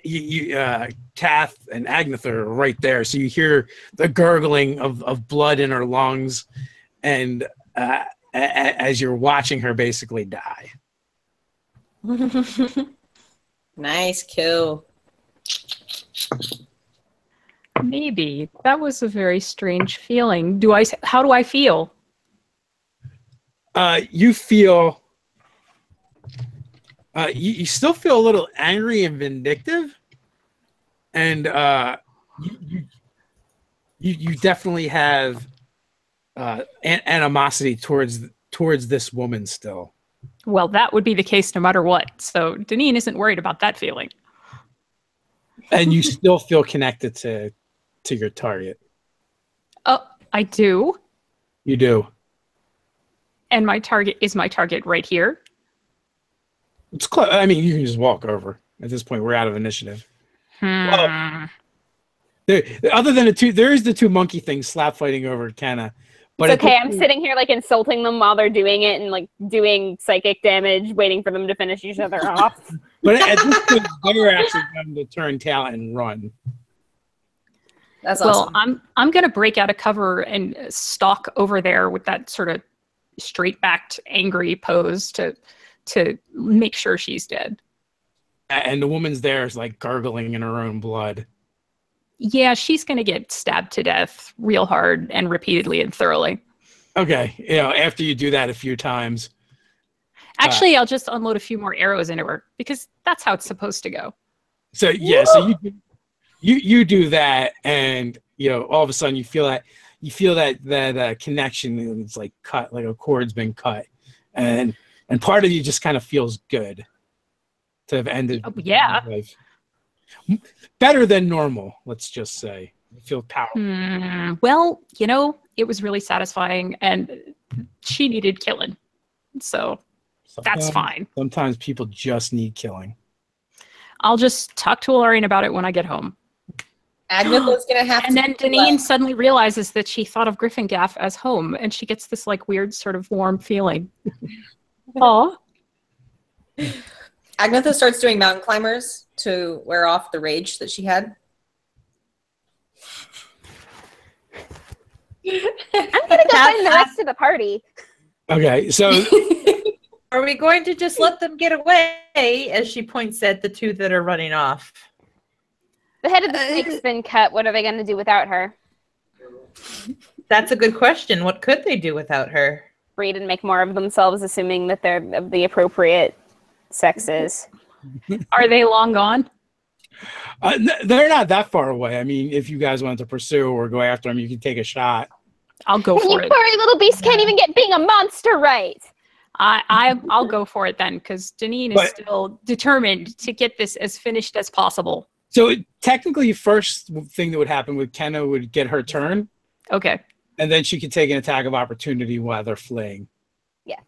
Kath and Agnetha are right there, so you hear the gurgling of blood in her lungs, and as you're watching her basically die. Nice kill. Maybe. That was a very strange feeling. How do I feel? You feel you still feel a little angry and vindictive, and you definitely have animosity towards this woman still. Well, that would be the case no matter what. So Deneen isn't worried about that feeling. And you still feel connected to your target. Oh, I do. You do. And my target right here. It's close. I mean, you can just walk over. At this point, we're out of initiative. Well, other than there is the two monkey things slap fighting over Kenna. But it's okay. I'm sitting here like insulting them while they're doing it and like doing psychic damage, waiting for them to finish each other off. But at this point, they're actually going to turn tail and run. That's awesome. Well, I'm going to break out of cover and stalk over there with that sort of straight-backed, angry pose to make sure she's dead. And the woman's there is like gargling in her own blood. Yeah, she's going to get stabbed to death real hard and repeatedly and thoroughly. Okay, after you do that a few times. Actually, I'll just unload a few more arrows into her because that's how it's supposed to go. So yeah, so you do that, and all of a sudden you feel that connection. It's like cut, like a cord's been cut, and part of you just kind of feels good to have ended. Oh, yeah. Life. Better than normal, let's just say. You feel powerful. Well, it was really satisfying, and she needed killing. So that's fine. Sometimes people just need killing. I'll just talk to Ilarian about it when I get home. Agnetha's going to have and to... then Deneen suddenly realizes that she thought of Gryphongaffe as home, and she gets this like weird sort of warm feeling. Aw. Agnetha starts doing mountain climbers to wear off the rage that she had. I'm gonna go find the rest of the party. Okay, so are we going to just let them get away? As she points at the two that are running off. The head of the snake's been cut. What are they going to do without her? That's a good question. What could they do without her? breed and make more of themselves, assuming that they're of the appropriate sexes. Are they long gone? They're not that far away. I mean, if you guys wanted to pursue or go after them, you can take a shot. I'll go You for it. furry little beast can't even get being a monster right. I'll go for it then, because Janine is still determined to get this as finished as possible. So technically, first thing that would happen with Kenna would get her turn. Okay. And then she could take an attack of opportunity while they're fleeing. Yeah.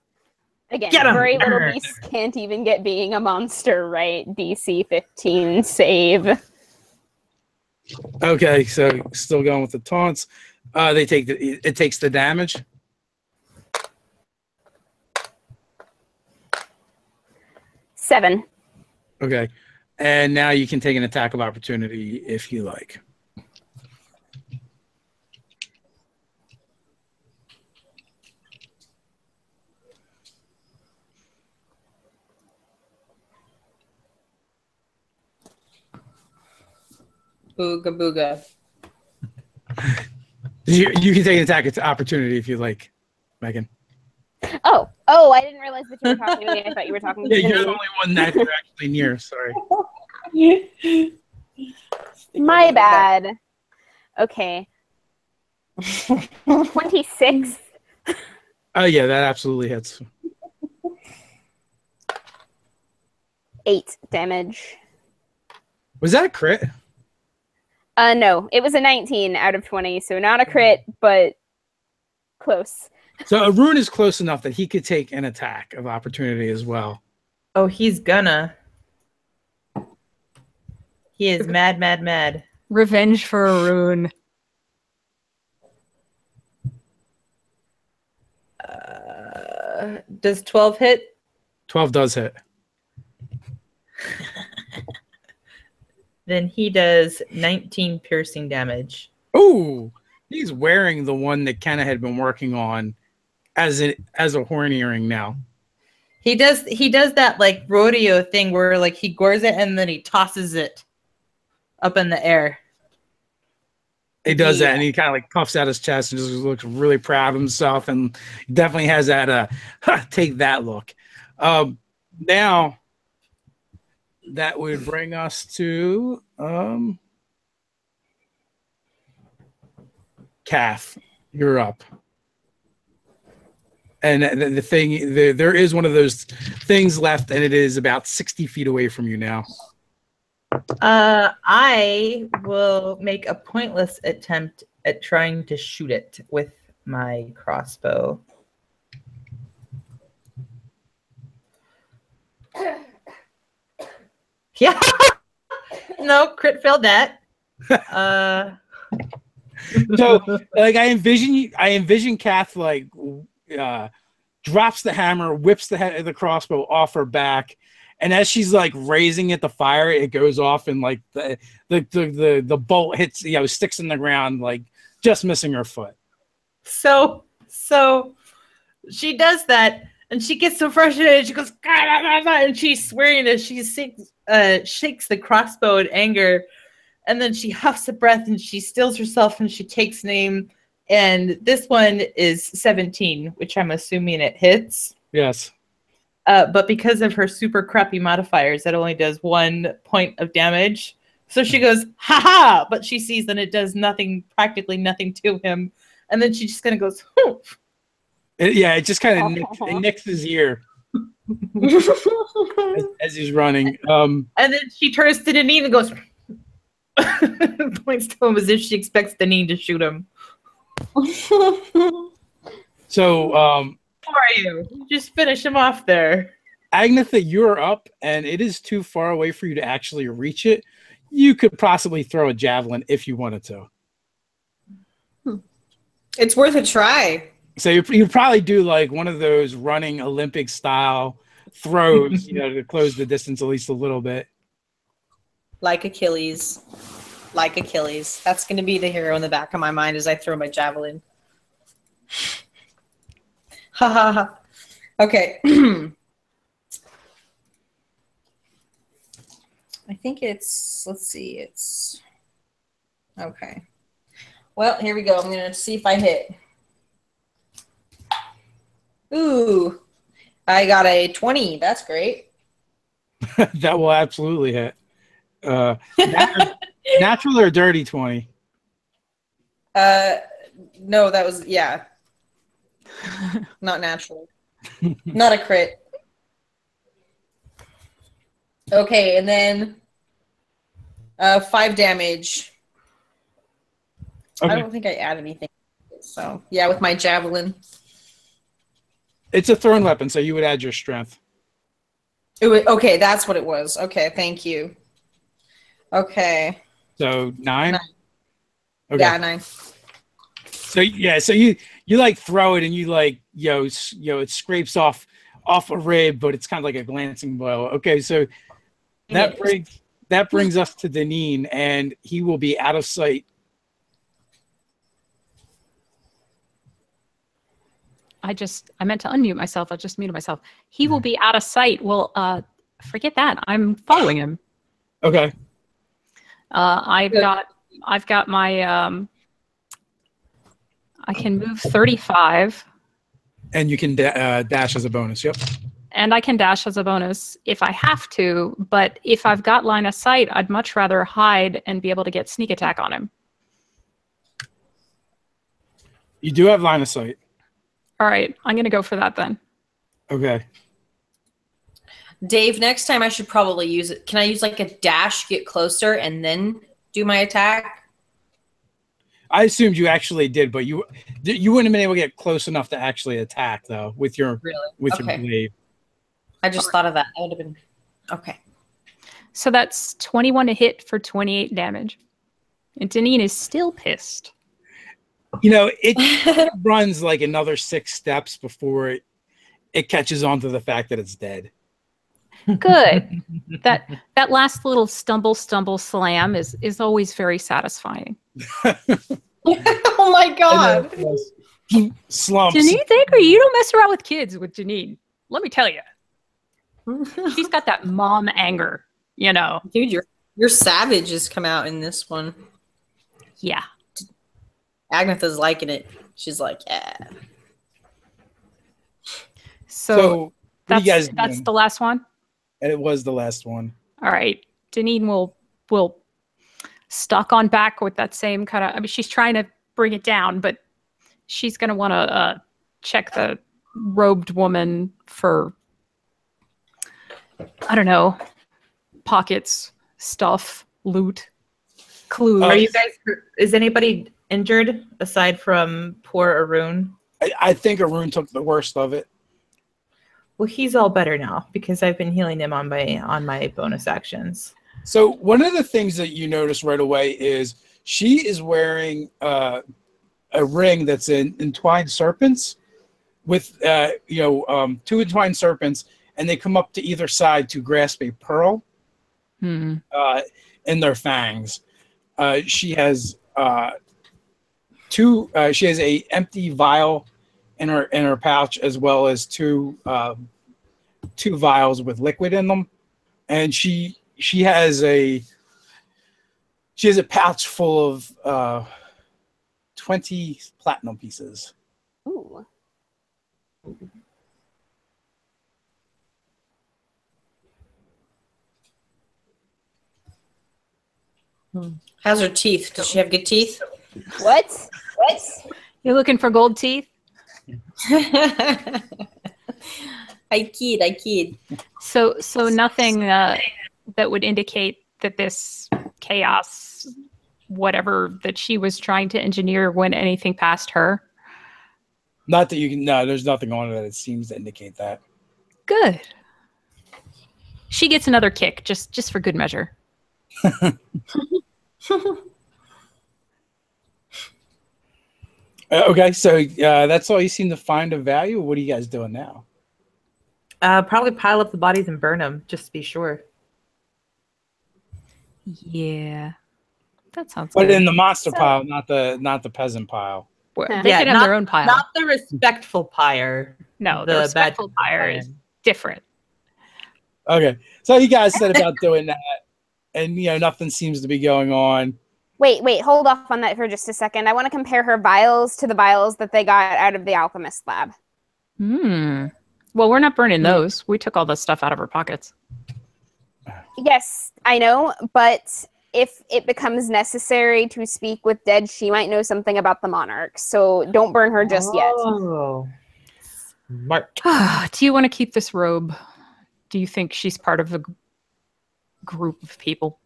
Again, Get 'em! furry little beasts can't even get being a monster right. DC 15 save. Okay, so still going with the taunts. It takes the damage. 7. Okay. And now you can take an attack of opportunity if you like. Booga booga. You can take an attack of opportunity if you like, Megan. Oh, I didn't realize that you were talking to me. I thought you were talking to Yeah, you're me. the only one that you're actually near. Sorry. My bad. Okay. 26. Oh yeah, that absolutely hits. 8 damage. Was that a crit? No, it was a 19 out of 20, so not a crit, but close. So Arun is close enough that he could take an attack of opportunity as well. Oh, he's gonna. He is mad, mad, mad. Revenge for Arun. Does 12 hit? 12 does hit. Then he does 19 piercing damage. Ooh, he's wearing the one that Kenna had been working on as a horn earring now. He does that like rodeo thing where like he gores it and then he tosses it up in the air. He does that, and he kind of like puffs out his chest and just looks really proud of himself, and definitely has that take that look. Now that would bring us to Calf. You're up. And the thing, there is one of those things left, and it is about 60 feet away from you now. I will make a pointless attempt at trying to shoot it with my crossbow. Yeah. No, crit failed that. So, like, I envision Kath like drops the hammer, whips the head of the crossbow off her back, and as she's like raising it to fire, it goes off, and like the bolt hits, sticks in the ground, like just missing her foot. So she does that, and she gets so frustrated. She goes, and she's swearing as she shakes the crossbow in anger, and then she huffs a breath and she stills herself and she takes aim. And this one is 17, which I'm assuming it hits. Yes. But because of her super crappy modifiers, it only does 1 point of damage. So she goes, ha ha! But she sees that it does practically nothing to him. And then she just kind of goes, hoof. It just kind of nicks his ear as he's running. And then she turns to Deneen and goes, points to him as if she expects Deneen to shoot him. So, how are you? Just finish him off there. Agnetha, you're up, and it is too far away for you to actually reach it. You could possibly throw a javelin if you wanted to. It's worth a try. So you probably do like one of those running Olympic style throws, to close the distance at least a little bit. Like Achilles. That's going to be the hero in the back of my mind as I throw my javelin. Ha ha ha. Okay. I think let's see, okay. Well, here we go. I'm going to see if I hit. Ooh, I got a 20. That's great. That will absolutely hit. Natural or dirty 20? No, that was not natural. Not a crit. Okay, and then 5 damage. Okay. I don't think I add anything. So yeah, with my javelin. It's a thrown weapon, so you would add your strength. Okay, that's what it was. Okay, thank you. Okay. So 9? 9. Okay. Yeah, 9. So yeah, so you like throw it and you like it scrapes off a rib, but it's kind of like a glancing blow. Okay, so that brings us to Deneen, and he will be out of sight. I meant to unmute myself. I just muted myself. He will be out of sight. Well, forget that. I'm following him. Okay. I've got my I can move 35. And you can dash as a bonus. Yep. And I can dash as a bonus if I have to, but if I've got line of sight, I'd much rather hide and be able to get sneak attack on him. You do have line of sight. All right, I'm going to go for that then. Okay. Dave, next time I should probably use it. Can I use like a dash, get closer, and then do my attack? I assumed you actually did, but you wouldn't have been able to get close enough to actually attack though with your your blade. I just thought of that. That would have been okay. So that's 21 to hit for 28 damage. And Deneen is still pissed. It runs like another 6 steps before it catches on to the fact that it's dead. Good. That last little stumble slam is always very satisfying. Oh my god. Slumps. Deneen Thaker, you don't mess around with kids with Deneen. Let me tell you. She's got that mom anger, Dude, your savage has come out in this one. Yeah. Agnetha's liking it. She's like, yeah. So that's that's the last one? And it was the last one. All right. Deneen will stalk on back with that same kind of, she's trying to bring it down, but she's going to want to check the robed woman for, I don't know, pockets, stuff, loot, clues. Are you guys, is anybody injured aside from poor Arun? I think Arun took the worst of it. Well, he's all better now because I've been healing him on my bonus actions. So one of the things that you notice right away is she is wearing a ring that's in entwined serpents with 2 entwined serpents, and they come up to either side to grasp a pearl in their fangs. She has she has a empty vial in her pouch, as well as two vials with liquid in them, and she has a pouch full of 20 platinum pieces. Ooh. How's her teeth? Does she have good teeth? What? You're looking for gold teeth? I kid. So nothing that would indicate that this chaos, whatever that she was trying to engineer, went anything past her? Not that you can. No, there's nothing on it that seems to indicate that. Good. She gets another kick, just for good measure. Okay, so that's all you seem to find of value. What are you guys doing now? Probably pile up the bodies and burn them, just to be sure. Yeah, that sounds But good. in the monster pile, not the peasant pile. They can have their own pile. Not the respectful pyre. No, the respectful pyre is different. Okay, so you guys said about doing that, and nothing seems to be going on. Wait, hold off on that for just a second. I want to compare her vials to the vials that they got out of the alchemist lab. Hmm. Well, we're not burning those. We took all the stuff out of our pockets. Yes, I know, but if it becomes necessary to speak with dead, she might know something about the monarch. So don't burn her just yet. Oh. Smart. Do you want to keep this robe? Do you think she's part of a group of people?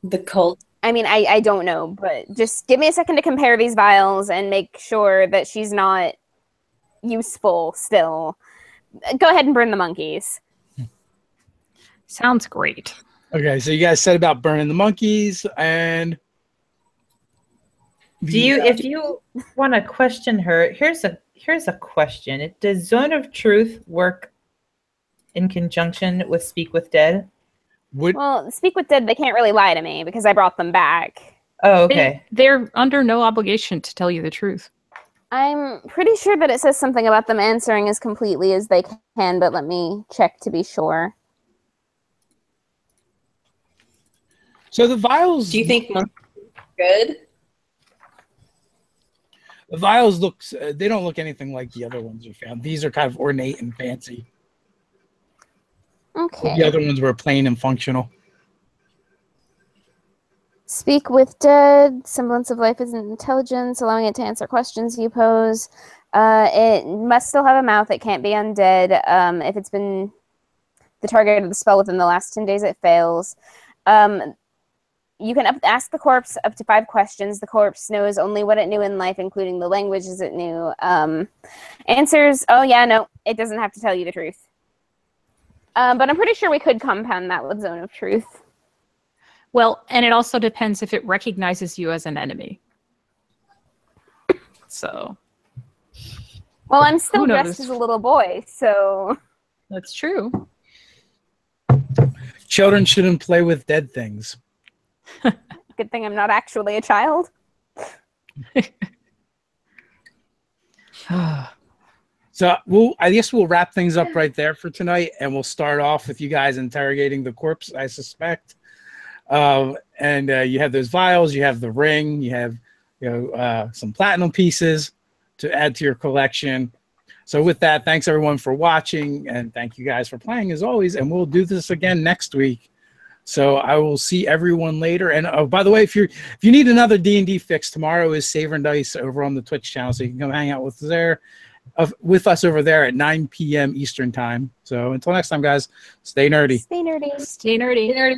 The cult. I mean, I don't know, but just give me a second to compare these vials and make sure that she's not useful still. Go ahead and burn the monkeys. Sounds great. Okay, so you guys said about burning the monkeys, and Do you, if you want to question her, here's a question. Does Zone of Truth work in conjunction with Speak with Dead? Well, speak with dead, they can't really lie to me because I brought them back. Oh, okay. They're under no obligation to tell you the truth. I'm pretty sure that it says something about them answering as completely as they can, but let me check to be sure. So the vials. Do you think monkeys are good? The vials they don't look anything like the other ones you found. These are kind of ornate and fancy. Okay. The other ones were plain and functional. Speak with dead. Semblance of life is intelligence, allowing it to answer questions you pose. It must still have a mouth. It can't be undead. If it's been the target of the spell within the last 10 days, it fails. You can ask the corpse up to 5 questions. The corpse knows only what it knew in life, including the languages it knew. Answers, oh yeah, no, it doesn't have to tell you the truth. But I'm pretty sure we could compound that with Zone of Truth. Well, and it also depends if it recognizes you as an enemy. So. Well, I'm still Who dressed knows? as a little boy, so... That's true. Children shouldn't play with dead things. Good thing I'm not actually a child. So I guess we'll wrap things up right there for tonight, and we'll start off with you guys interrogating the corpse, I suspect. And you have those vials, you have the ring, you have some platinum pieces to add to your collection. So with that, thanks everyone for watching, and thank you guys for playing as always. And we'll do this again next week. So I will see everyone later. And oh, by the way, if you need another D&D fix, tomorrow is Savor and Dice over on the Twitch channel, so you can come hang out with us over there at 9 p.m. Eastern time. So until next time, guys, stay nerdy. Stay nerdy. Stay nerdy. Nerdy.